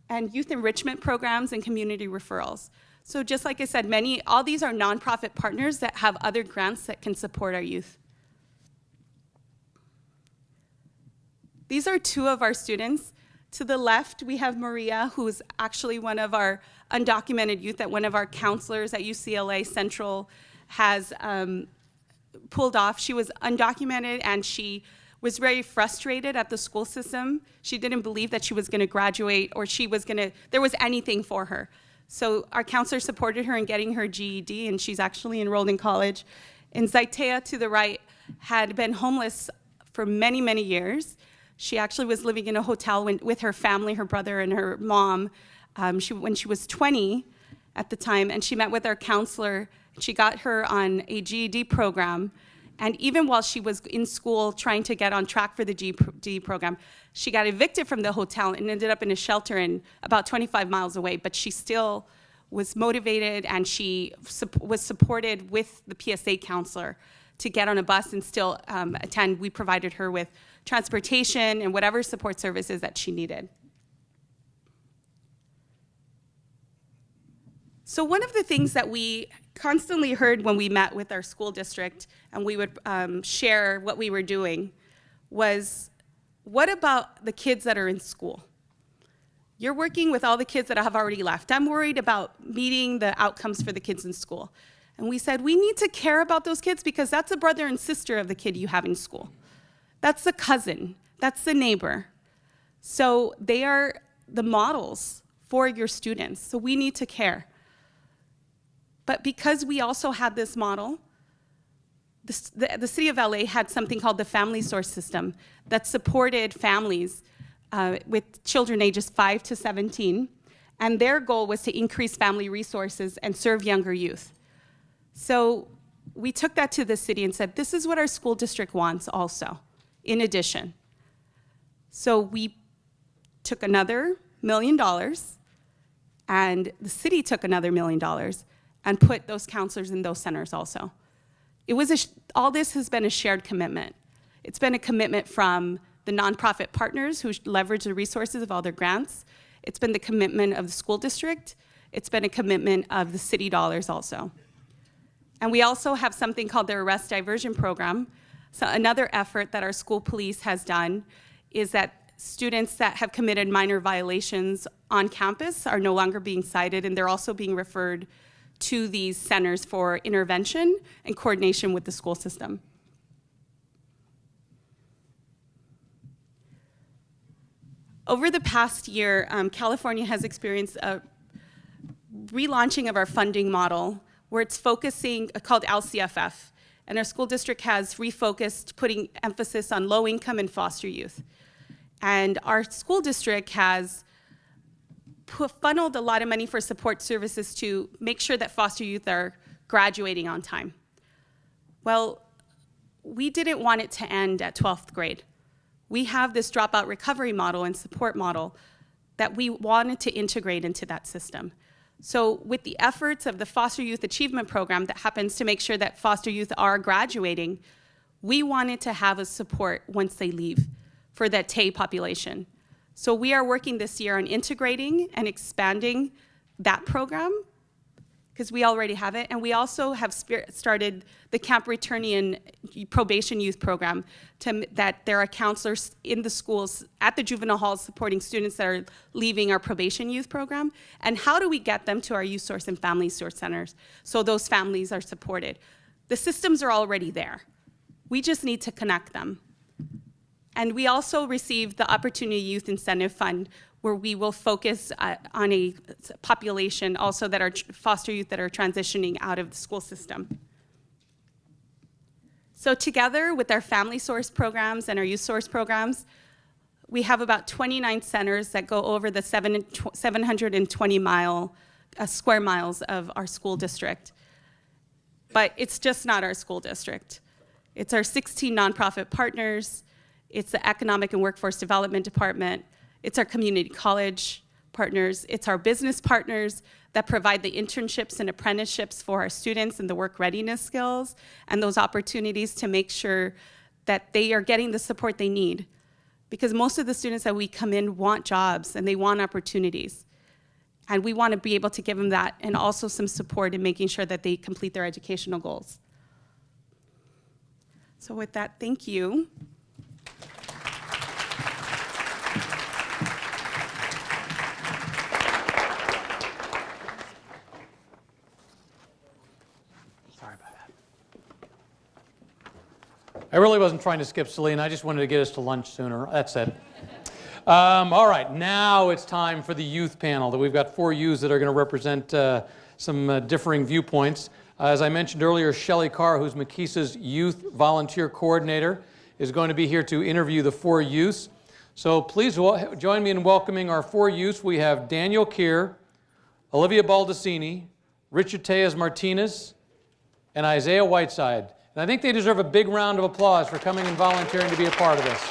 and youth enrichment programs and community referrals. So just like I said, all these are nonprofit partners that have other grants that can support our youth. These are 2 of our students. To the left, we have Maria, who's actually one of our undocumented youth that one of our counselors at UCLA Central has pulled off. She was undocumented, and she was very frustrated at the school system. She didn't believe that she was gonna graduate, or there was anything for her. So our counselor supported her in getting her GED, and she's actually enrolled in college. And Zaitea, to the right, had been homeless for many, many years. She actually was living in a hotel with her family, her brother and her mom, when she was 20 at the time, and she met with our counselor. She got her on a GED program, and even while she was in school trying to get on track for the GED program, she got evicted from the hotel and ended up in a shelter about 25 miles away, but she still was motivated, and she was supported with the PSA counselor to get on a bus and still attend. We provided her with transportation and whatever support services that she needed. So one of the things that we constantly heard when we met with our school district and we would share what we were doing was, what about the kids that are in school? You're working with all the kids that have already left. I'm worried about meeting the outcomes for the kids in school. And we said, we need to care about those kids because that's a brother and sister of the kid you have in school. That's the cousin, that's the neighbor. So they are the models for your students, so we need to care. But because we also had this model, the city of LA had something called the Family Source System that supported families with children ages 5 to 17. And their goal was to increase family resources and serve younger youth. So we took that to the city and said, this is what our school district wants also, in addition. So we took another $1 million, and the city took another $1 million and put those counselors in those centers also. It was all this has been a shared commitment. It's been a commitment from the nonprofit partners who leverage the resources of all their grants. It's been the commitment of the school district. It's been a commitment of the city dollars also. And we also have something called the Arrest Diversion Program. So another effort that our school police has done is that students that have committed minor violations on campus are no longer being cited, and they're also being referred to these centers for intervention and coordination with the school system. Over the past year, California has experienced a relaunching of our funding model where it's focusing, called LCFF, and our school district has refocused, putting emphasis on low income and foster youth. And our school district has funneled a lot of money for support services to make sure that foster youth are graduating on time. Well, we didn't want it to end at 12th grade. We have this dropout recovery model and support model that we wanted to integrate into that system. So with the efforts of the Foster Youth Achievement Program that happens to make sure that foster youth are graduating, we wanted to have a support once they leave for that TAY population. So we are working this year on integrating and expanding that program, because we already have it, and we also have started the Camp Returnian Probation Youth Program that there are counselors in the schools at the juvenile halls supporting students that are leaving our probation youth program, and how do we get them to our youth source and family source centers so those families are supported. The systems are already there. We just need to connect them. And we also received the Opportunity Youth Incentive Fund, where we will focus on a population also that are foster youth that are transitioning out of the school system. So together with our family source programs and our youth source programs, we have about 29 centers that go over the 720 square miles of our school district. But it's just not our school district. It's our 16 nonprofit partners. It's the Economic and Workforce Development Department. It's our community college partners. It's our business partners that provide the internships and apprenticeships for our students and the work readiness skills and those opportunities to make sure that they are getting the support they need. Because most of the students that we come in want jobs and they want opportunities. And we want to be able to give them that and also some support in making sure that they complete their educational goals. So with that, thank you. I really wasn't trying to skip Celine. I just wanted to get us to lunch sooner. That's it. All right, now it's time for the youth panel. We've got 4 youths that are going to represent some differing viewpoints. As I mentioned earlier, Shelley Carr, who's McKeesa's youth volunteer coordinator, is going to be here to interview the 4 youths. So please join me in welcoming our 4 youths. We have Daniel Keir, Olivia Baldacini, Richard Tejas Martinez, and Isaiah Whiteside. And I think they deserve a big round of applause for coming and volunteering to be a part of this.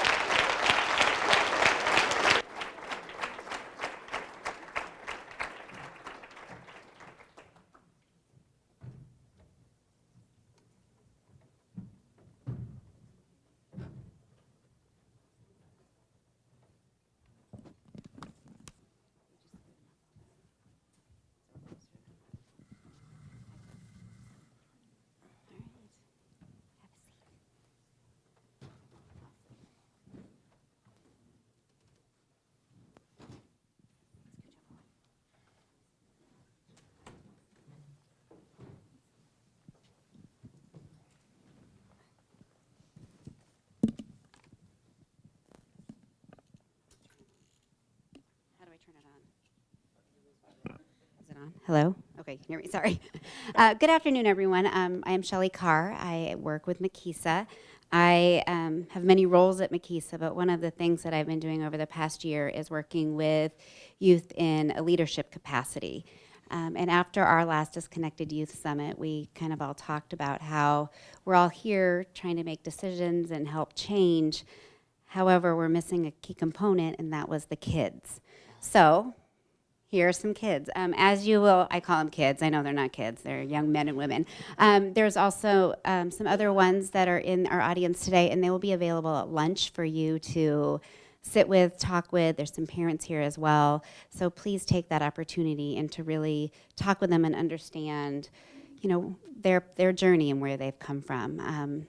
Hello? Okay, can you hear me? Sorry. Good afternoon, everyone. I am Shelley Carr. I work with McKeesa. I have many roles at Makisa, but one of the things that I've been doing over the past year is working with youth in a leadership capacity. And after our last Disconnected Youth Summit, we kind of all talked about how we're all here trying to make decisions and help change. However, we're missing a key component, and that was the kids. So here are some kids. As you will, I call them kids. I know they're not kids. They're young men and women. There's also some other ones that are in our audience today, and they will be available at lunch for you to sit with, talk with. There's some parents here as well. So please take that opportunity and to really talk with them and understand, you know, their journey and where they've come from.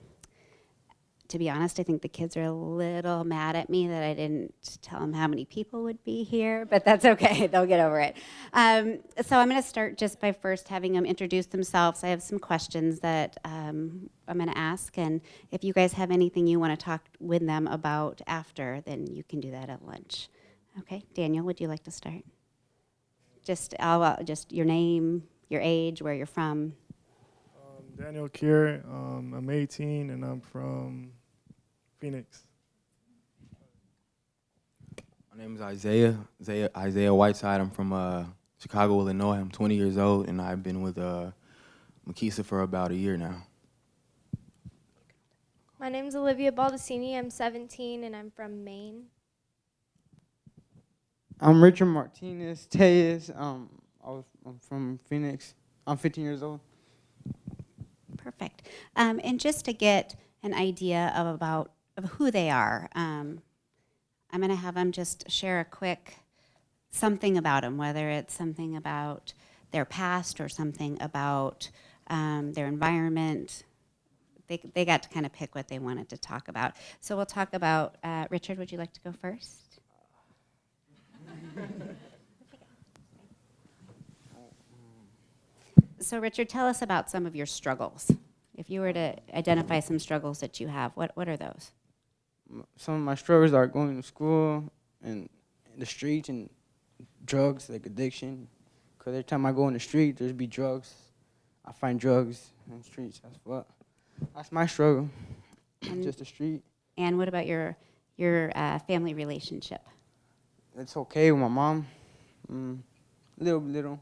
To be honest, I think the kids are a little mad at me that I didn't tell them how many people would be here, but that's okay. They'll get over it. So I'm going to start just by first having them introduce themselves. I have some questions that I'm going to ask, and if you guys have anything you want to talk with them about after, then you can do that at lunch. Okay, Daniel, would you like to start? Just your name, your age, where you're from. Daniel Kier. I'm 18 and I'm from Phoenix. My name is Isaiah Whiteside. I'm from Chicago, Illinois. I'm 20 years old, and I've been with Makisa for about a year now. My name's Olivia Baldacini. I'm 17, and I'm from Maine. I'm Richard Martinez Tellez. I'm from Phoenix. I'm 15 years old. Perfect. And just to get an idea of who they are, I'm going to have them just share a quick something about them, whether it's something about their past or something about their environment. They got to kind of pick what they wanted to talk about. So we'll talk about, Richard, would you like to go first? So Richard, tell us about some of your struggles. If you were to identify some struggles that you have, what are those? Some of my struggles are going to school and the streets and drugs, like addiction. Because every time I go in the street, there's be drugs. I find drugs in the streets. That's my struggle, just the street. And what about your family relationship? It's okay with my mom. Little.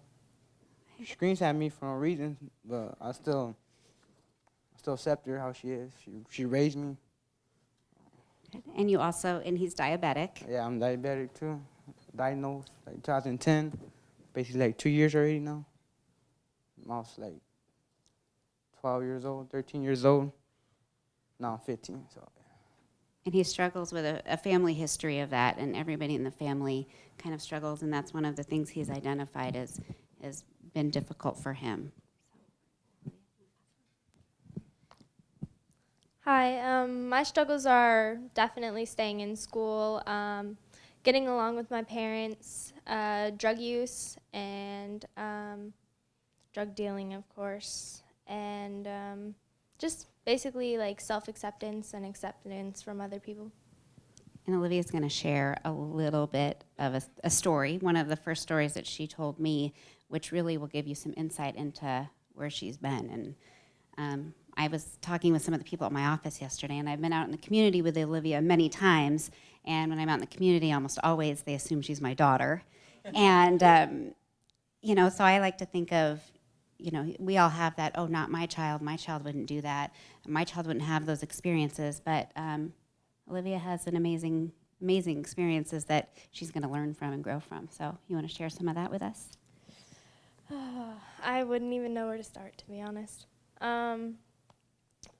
She screams at me for no reason, but I still accept her how she is. She raised me. And you also, and he's diabetic. Yeah, I'm diabetic too. Diagnosed like 2010. Basically like 2 years already now. I was like 12 years old, 13 years old. Now I'm 15, so. And he struggles with a family history of that, and everybody in the family kind of struggles, and that's one of the things he's identified as has been difficult for him. Hi, my struggles are definitely staying in school, getting along with my parents, drug use, and drug dealing, of course, and just basically like self-acceptance and acceptance from other people. And Olivia's going to share a little bit of a story, one of the first stories that she told me, which really will give you some insight into where she's been. And I was talking with some of the people at my office yesterday, and I've been out in the community with Olivia many times, and when I'm out in the community, almost always they assume she's my daughter. And, you know, so I like to think of, you know, we all have that, oh, not my child wouldn't do that, my child wouldn't have those experiences, but Olivia has an amazing experiences that she's going to learn from and grow from. So you want to share some of that with us? I wouldn't even know where to start, to be honest.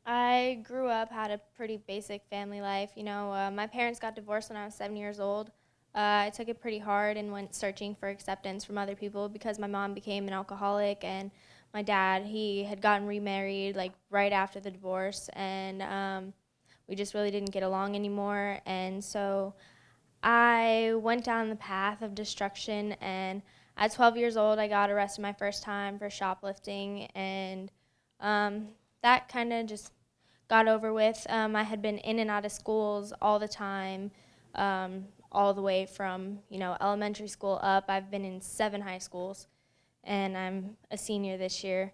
I grew up, had a pretty basic family life. You know, my parents got divorced when I was 7 years old. I took it pretty hard and went searching for acceptance from other people because my mom became an alcoholic and my dad, he had gotten remarried like right after the divorce, and we just really didn't get along anymore. And so I went down the path of destruction, and at 12 years old, I got arrested my first time for shoplifting, and that kind of just got over with. I had been in and out of schools all the time, all the way from, you know, elementary school up. I've been in 7 high schools, and I'm a senior this year.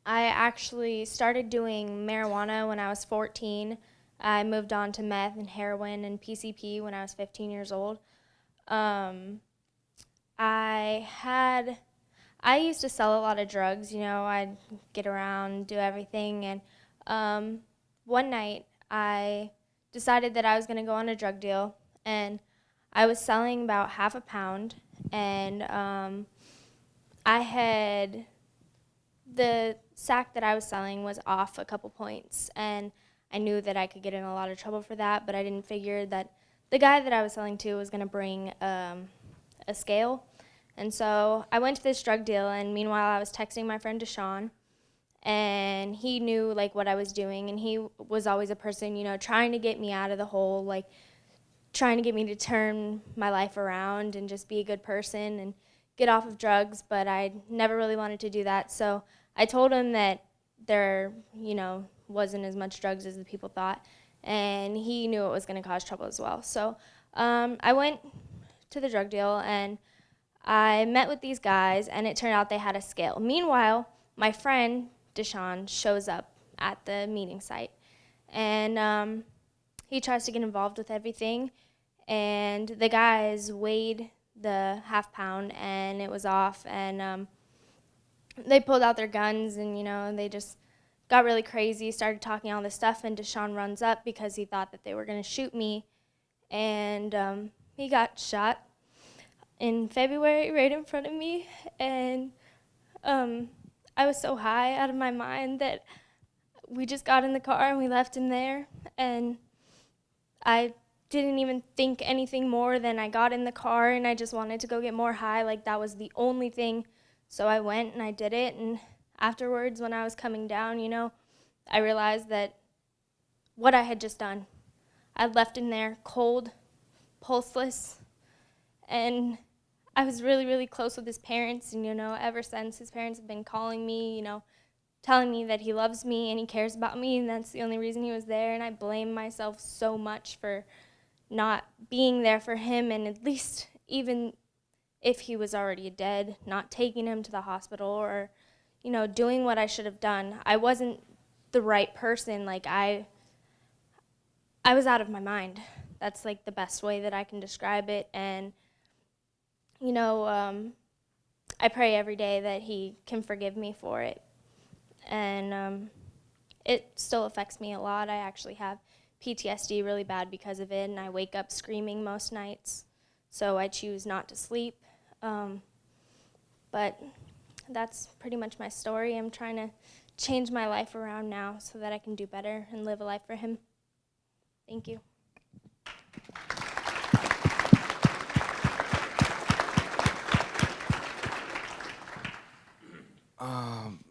I actually started doing marijuana when I was 14. I moved on to meth and heroin and PCP when I was 15 years old. I used to sell a lot of drugs, you know, I'd get around, do everything, and one night I decided that I was going to go on a drug deal, and I was selling about half a pound, and the sack that I was selling was off a couple points, and I knew that I could get in a lot of trouble for that, but I didn't figure that the guy that I was selling to was going to bring a scale. And so I went to this drug deal, and meanwhile I was texting my friend Deshaun, and he knew like what I was doing, and he was always a person, you know, trying to get me out of the hole, like trying to get me to turn my life around and just be a good person and get off of drugs, but I never really wanted to do that. So I told him that there, you know, wasn't as much drugs as the people thought, and he knew it was going to cause trouble as well. So I went to the drug deal, and I met with these guys, and it turned out they had a scale. Meanwhile, my friend, Deshaun, shows up at the meeting site, and he tries to get involved with everything, and the guys weighed the half pound, and it was off, and they pulled out their guns, and, you know, they just got really crazy, started talking all this stuff, and Deshaun runs up because he thought that they were going to shoot me, and he got shot in February right in front of me, and I was so high out of my mind that we just got in the car and we left him there, and I didn't even think anything more than I got in the car and I just wanted to go get more high, like that was the only thing. So I went and I did it, and afterwards when I was coming down, you know, I realized that what I had just done, I left him there cold, pulseless, and I was really, really close with his parents, and, you know, ever since his parents have been calling me, you know, telling me that he loves me and he cares about me, and that's the only reason he was there, and I blame myself so much for not being there for him, and at least even if he was already dead, not taking him to the hospital or, you know, doing what I should have done. I wasn't the right person. Like, I was out of my mind. That's like the best way that I can describe it, and you know, I pray every day that he can forgive me for it. And it still affects me a lot. I actually have PTSD really bad because of it, and I wake up screaming most nights. So I choose not to sleep. But that's pretty much my story. I'm trying to change my life around now so that I can do better and live a life for him. Thank you.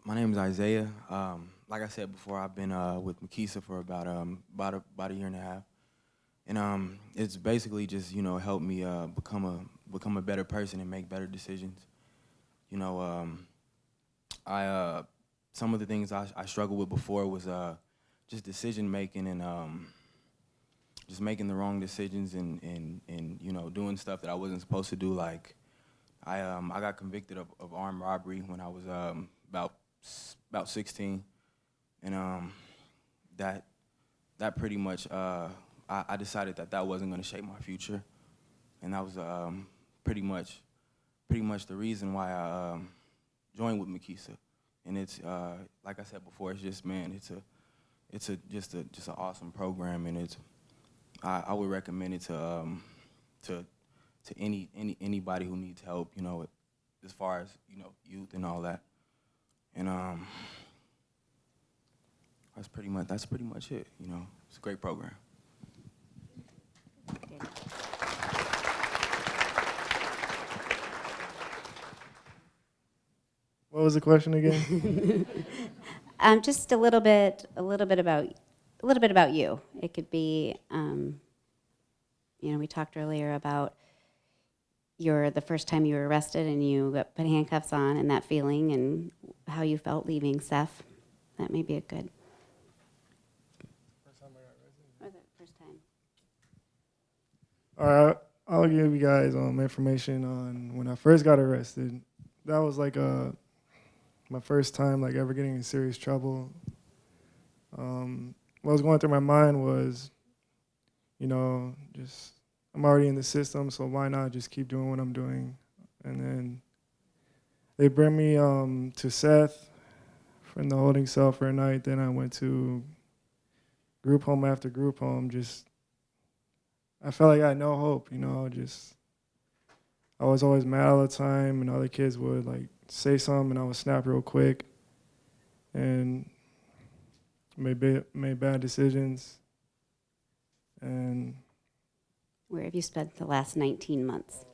My name is Isaiah. Like I said before, I've been with Makisa for about a year and a half, and it's basically just, you know, helped me become a better person and make better decisions. You know, some of the things I struggled with before was just decision making and just making the wrong decisions and you know, doing stuff that I wasn't supposed to do. Like I got convicted of armed robbery when I was about 16, and that pretty much I decided that wasn't going to shape my future, and that was pretty much the reason why I joined with Makisa. And it's like I said before, it's just, man, it's just an awesome program, and I would recommend it to anybody who needs help, you know, as far as, you know, youth and all that. And that's pretty much it, you know. It's a great program. What was the question again? Just a little bit about you. It could be, you know, we talked earlier about the first time you were arrested and you got put handcuffs on, and that feeling and how you felt leaving Ceph. That may be a good. First time I got arrested? Or the first time. All right, I'll give you guys information on when I first got arrested. That was like my first time like ever getting in serious trouble. What was going through my mind was, you know, just I'm already in the system, so why not just keep doing what I'm doing? And then they bring me to Seth from the holding cell for a night. Then I went to group home after group home. Just I felt like I had no hope, you know. I was always mad all the time, and other kids would like say something, and I would snap real quick, and made bad decisions. And Where have you spent the last 19 months?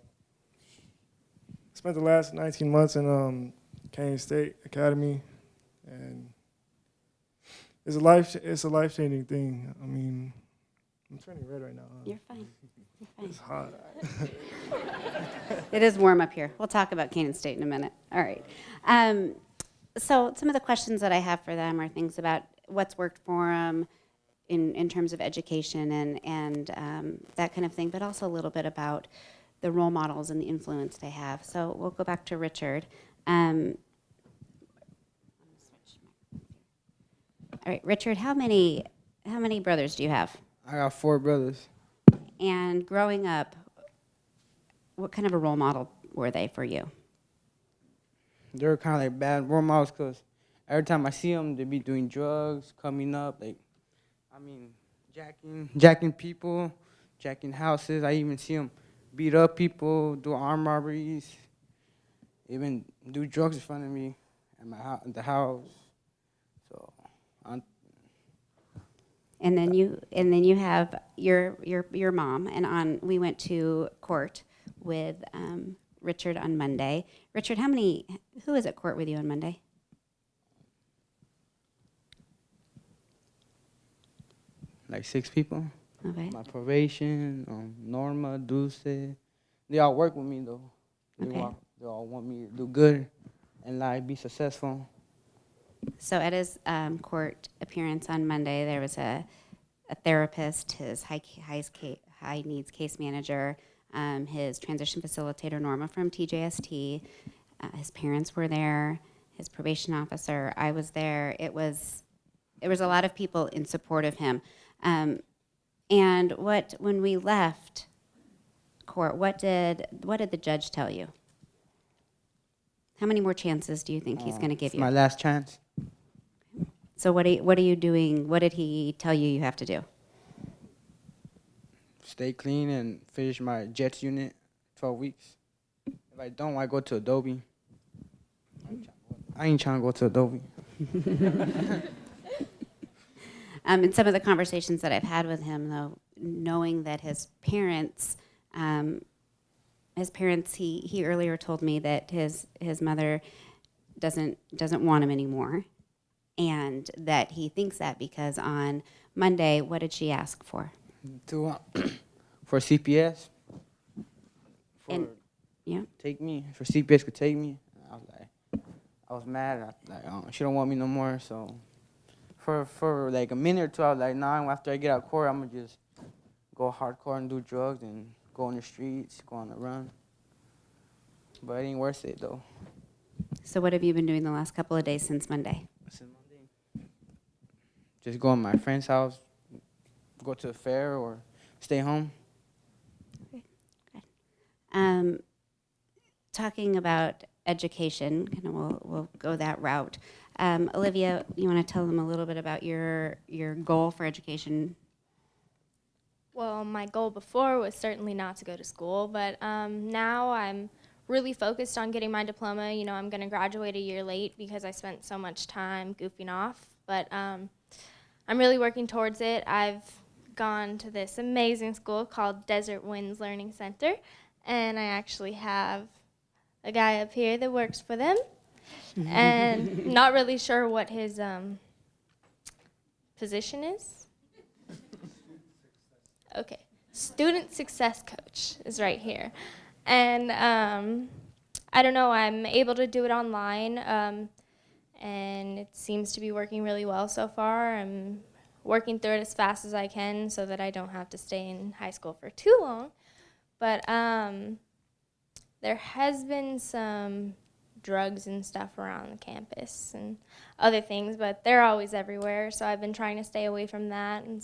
spent the last 19 months in Kane State Academy, and it's a life-changing thing. I mean, I'm turning red right now. Huh? You're fine. You're fine. It's hot. It is warm up here. We'll talk about Canaan State in a minute. All right. So some of the questions that I have for them are things about what's worked for them in terms of education and that kind of thing, but also a little bit about the role models and the influence they have. So we'll go back to Richard. All right, Richard, how many brothers do you have? I got 4 brothers. And growing up, what kind of a role model were they for you? They were kind of like bad role models because every time I see them, they be doing drugs, coming up, like, I mean, jacking people, jacking houses. I even see them beat up people, do armed robberies, even do drugs in front of me at the house. So, And then you have your mom, and we went to court with Richard on Monday. Richard, who is at court with you on Monday? like 6 people. Okay. My probation, Norma, Dulce. They all work with me though. Okay. They all want me to do good and like be successful. So at his court appearance on Monday, there was a therapist, his high needs case manager, his transition facilitator, Norma from TJST. His parents were there, his probation officer. I was there. There was a lot of people in support of him. And when we left court, what did the judge tell you? How many more chances do you think he's going to give It's you? my last chance. So what are you doing? What did he tell you have to do? Stay clean and finish my JETS unit, 12 weeks. If I don't, I go to Adobe. I ain't trying to go to Adobe. In some of the conversations that I've had with him, though, knowing that his parents, he earlier told me that his mother doesn't want him anymore, and that he thinks that because on Monday, what did she ask for? For CPS. And yeah, For CPS could take me. I was mad. She don't want me no more. So for like a minute or two, I was like, nah. After I get out of court, I'm gonna just go hardcore and do drugs and go on the streets, go on the run. But it ain't worth it though. so what have you been doing the last couple of days since Monday? Just go to my friend's house, go to the fair, or stay home. Talking about education, kind of we'll go that route. Olivia, you want to tell them a little bit about your goal for education? Well, my goal before was certainly not to go to school, but now I'm really focused on getting my diploma. You know, I'm going to graduate a year late because I spent so much time goofing off, but I'm really working towards it. I've gone to this amazing school called Desert Winds Learning Center, and I actually have a guy up here that works for them, and not really sure what his position is. Okay, student success coach is right here. And I don't know, I'm able to do it online, and it seems to be working really well so far. I'm working through it as fast as I can so that I don't have to stay in high school for too long. But there has been some drugs and stuff around the campus and other things, but they're always everywhere. So I've been trying to stay away from that. And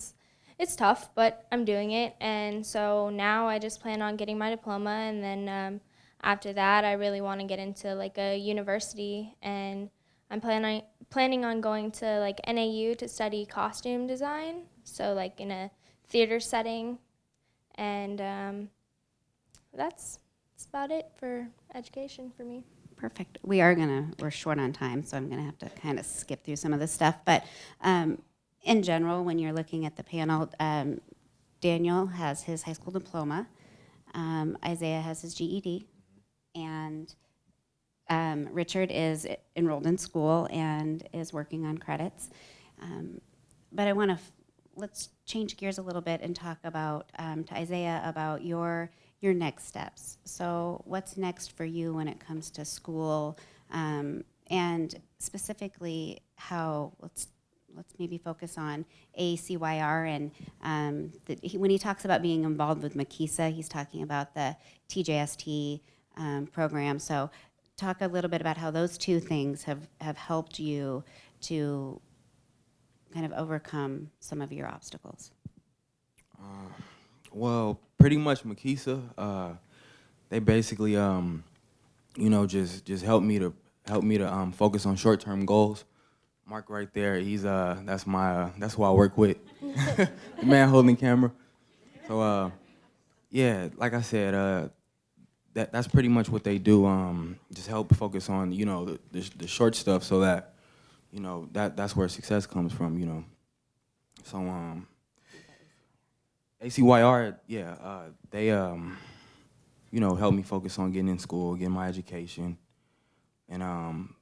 it's tough, but I'm doing it. And so now I just plan on getting my diploma, and then after that, I really want to get into like a university, and I'm planning on going to like NAU to study costume design, so like in a theater setting, and that's about it for education for me. Perfect. We're short on time, so I'm gonna have to kind of skip through some of this stuff. But in general, when you're looking at the panel, Daniel has his high school diploma, Isaiah has his GED, and Richard is enrolled in school and is working on credits. But I want to let's change gears a little bit and talk about to Isaiah about your next steps. So what's next for you when it comes to school, and specifically how let's maybe focus on ACYR and when he talks about being involved with Makisa, he's talking about the TJST program. So talk a little bit about how those two things have helped you to kind of overcome some of your obstacles. Well, pretty much Makisa, they basically, just help me to focus on short-term goals. Mark right there, he's that's who I work with, the man holding camera. So yeah, like I said, that's pretty much what they do. Just help focus on the short stuff, so that that's where success comes from. So ACYR, yeah, they help me focus on getting in school, getting my education, and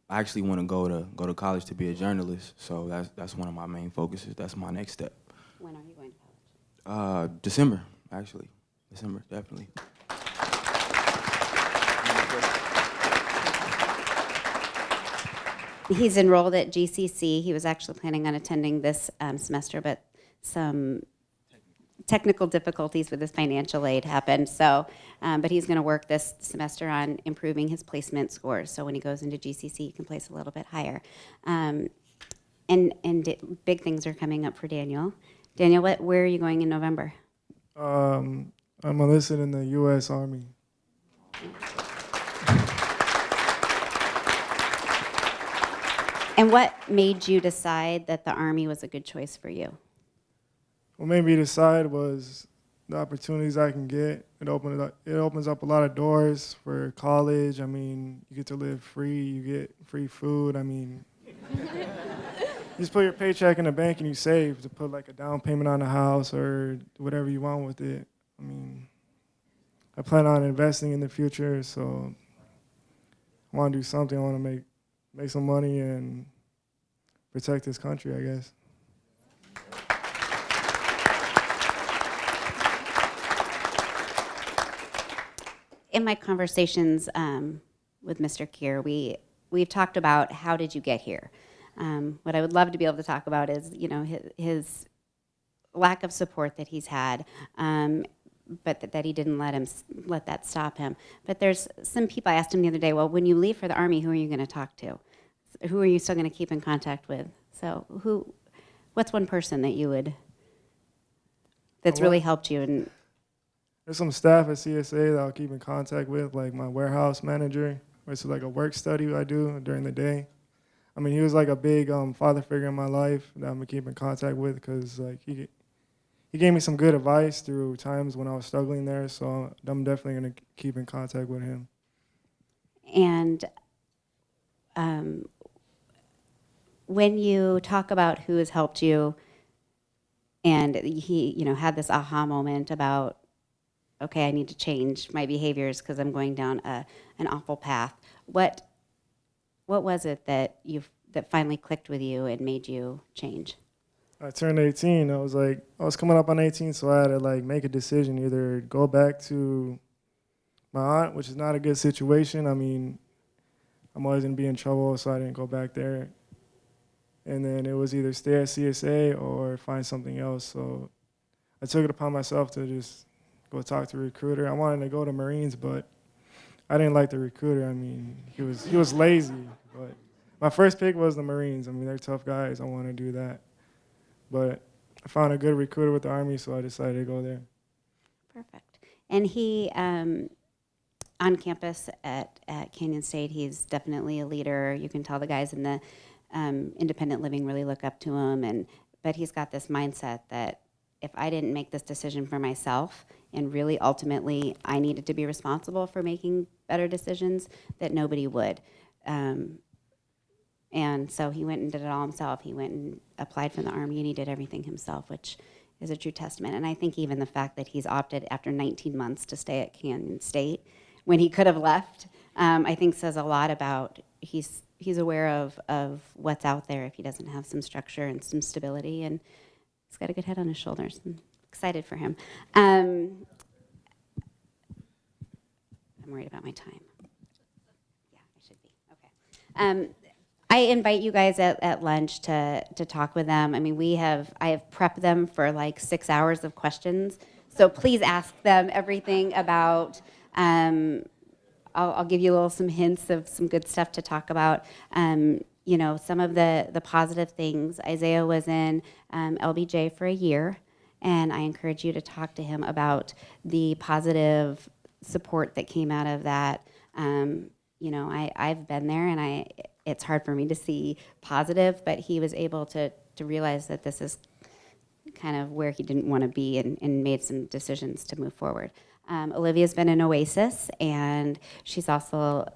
I actually want to go to college to be a journalist. So that's one of my main focuses. That's my next step. When are you going to college? December, actually. December, definitely. He's enrolled at GCC. He was actually planning on attending this semester, but some technical difficulties with his financial aid happened. So, but he's going to work this semester on improving his placement scores. So when he goes into GCC, he can place a little bit higher. And big things are coming up for Daniel. Daniel, where are you going in November? I'm enlisted in the U.S. Army. And what made you decide that the Army was a good choice for you? What made me decide was the opportunities I can get. It opens up a lot of doors for college. I mean, you get to live free. You get free food. I mean, you just put your paycheck in the bank and you save to put like a down payment on a house or whatever you want with it. I mean, I plan on investing in the future, so I want to do something. I want to make some money and protect this country, I guess. In my conversations with Mr. Keir, we've talked about how did you get here. What I would love to be able to talk about is his lack of support that he's had, but that he didn't let that stop him. But there's some people, I asked him the other day, well, when you leave for the Army, who are you going to talk to? Who are you still going to keep in contact with? So what's one person that's really helped you? And there's some staff at CSA that I'll keep in contact with, like my warehouse manager, which is like a work study I do during the day. I mean, he was like a big father figure in my life that I'm going to keep in contact with, because like he gave me some good advice through times when I was struggling there, so I'm definitely going to keep in contact with him. And when you talk about who has helped you, and he had this aha moment about, okay, I need to change my behaviors because I'm going down an awful path. What was it that finally clicked with you and made you change? I turned 18. I was coming up on 18, so I had to like make a decision: either go back to my aunt, which is not a good situation. I mean, I'm always gonna be in trouble, so I didn't go back there. And then it was either stay at CSA or find something else. So I took it upon myself to just go talk to a recruiter. I wanted to go to Marines, but I didn't like the recruiter. I mean, he was lazy. But my first pick was the Marines. I mean, they're tough guys. I want to do that. But I found a good recruiter with the Army, so I decided to go there. Perfect. And he, on campus at Canyon State, he's definitely a leader. You can tell the guys in the independent living really look up to him. But he's got this mindset that if I didn't make this decision for myself, and really ultimately I needed to be responsible for making better decisions, that nobody would. And so he went and did it all himself. He went and applied for the Army, and he did everything himself, which is a true testament. And I think even the fact that he's opted after 19 months to stay at Canyon State when he could have left, I think says a lot about he's aware of what's out there if he doesn't have some structure and some stability, and he's got a good head on his shoulders. I'm excited for him. I'm worried about my time. Yeah, I should be. Okay. I invite you guys at lunch to talk with them. I mean, I have prepped them for like 6 hours of questions. So please ask them everything about, I'll give you some hints of some good stuff to talk about. You know, some of the positive things. Isaiah was in LBJ for a year, and I encourage you to talk to him about the positive support that came out of that. You know, I've been there, and it's hard for me to see positive, but he was able to realize that this is kind of where he didn't want to be, and made some decisions to move forward. Olivia's been in Oasis, and she's also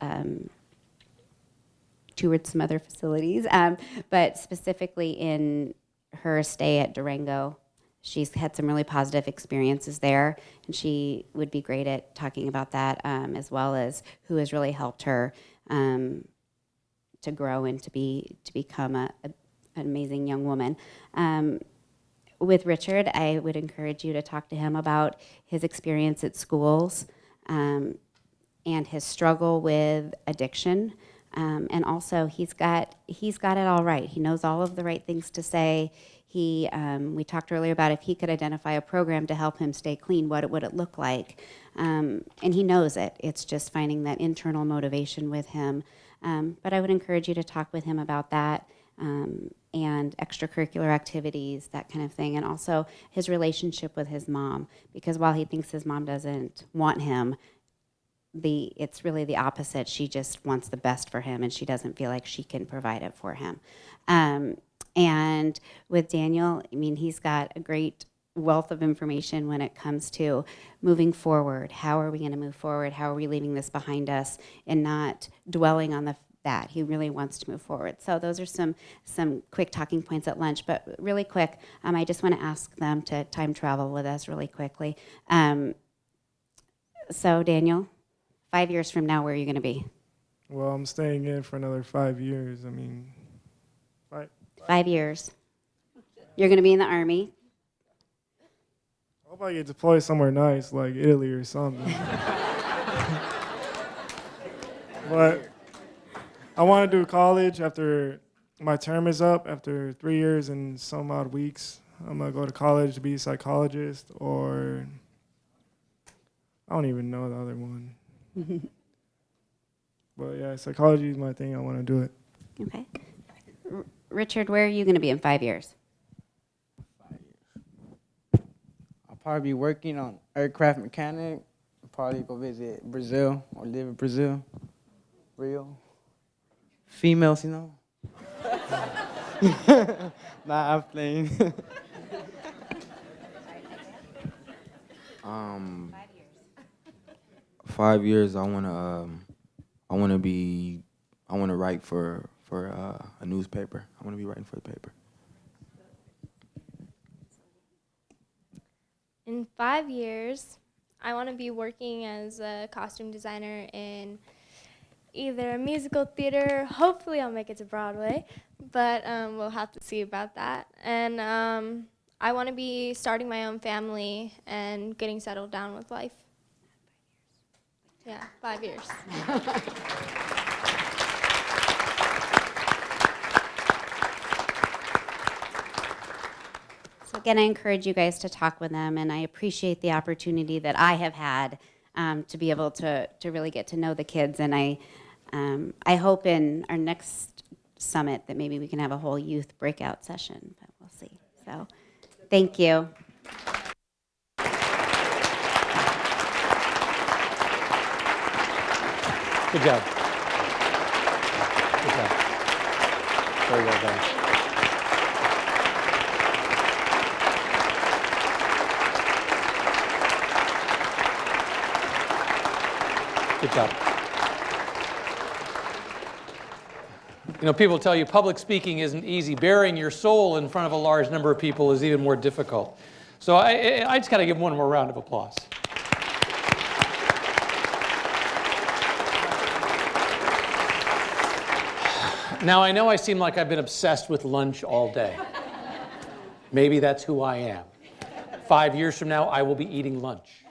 toured some other facilities, but specifically in her stay at Durango, she's had some really positive experiences there, and she would be great at talking about that, as well as who has really helped her to grow and to become an amazing young woman. With Richard, I would encourage you to talk to him about his experience at schools, and his struggle with addiction. And also, he's got it all right. He knows all of the right things to say. We talked earlier about if he could identify a program to help him stay clean, what would it look like? And he knows it. It's just finding that internal motivation with him. But I would encourage you to talk with him about that, and extracurricular activities, that kind of thing, and also his relationship with his mom. Because while he thinks his mom doesn't want him, it's really the opposite. She just wants the best for him, and she doesn't feel like she can provide it for him. And with Daniel, I mean, he's got a great wealth of information when it comes to moving forward. How are we going to move forward? How are we leaving this behind us and not dwelling on that? He really wants to move forward. So those are some quick talking points at lunch. But really quick, I just want to ask them to time travel with us really quickly. So Daniel, 5 years from now, where are you going to be? Well, I'm staying in for another 5 years. I mean, 5 years. You're going to be in the Army. I hope I get deployed somewhere nice, like Italy or something. But I want to do college after my term is up, after 3 years and some odd weeks. I'm going to go to college to be a psychologist, or I don't even know the other one. But yeah, psychology is my thing. I want to do it. Okay. Richard, where are you going to be in 5 years? I'll probably be working on aircraft mechanic. I'll probably go visit Brazil or live in Brazil. Rio. Females, you know? Nah, I'm playing. 5 years. I want to write for a newspaper. I want to be writing for the paper. In 5 years, I want to be working as a costume designer in either a musical theater. Hopefully I'll make it to Broadway, but we'll have to see about that. And I want to be starting my own family and getting settled down with life. Yeah, 5 years. So again, I encourage you guys to talk with them, and I appreciate the opportunity that I have had to be able to really get to know the kids. And I hope in our next summit that maybe we can have a whole youth breakout session, but we'll see. So thank you. Good job. Good job. Very well done. Good job. You know, people tell you public speaking isn't easy. Bearing your soul in front of a large number of people is even more difficult. So I just got to give one more round of applause. Now, I know I seem like I've been obsessed with lunch all day. Maybe that's who I am. 5 years from now, I will be eating lunch.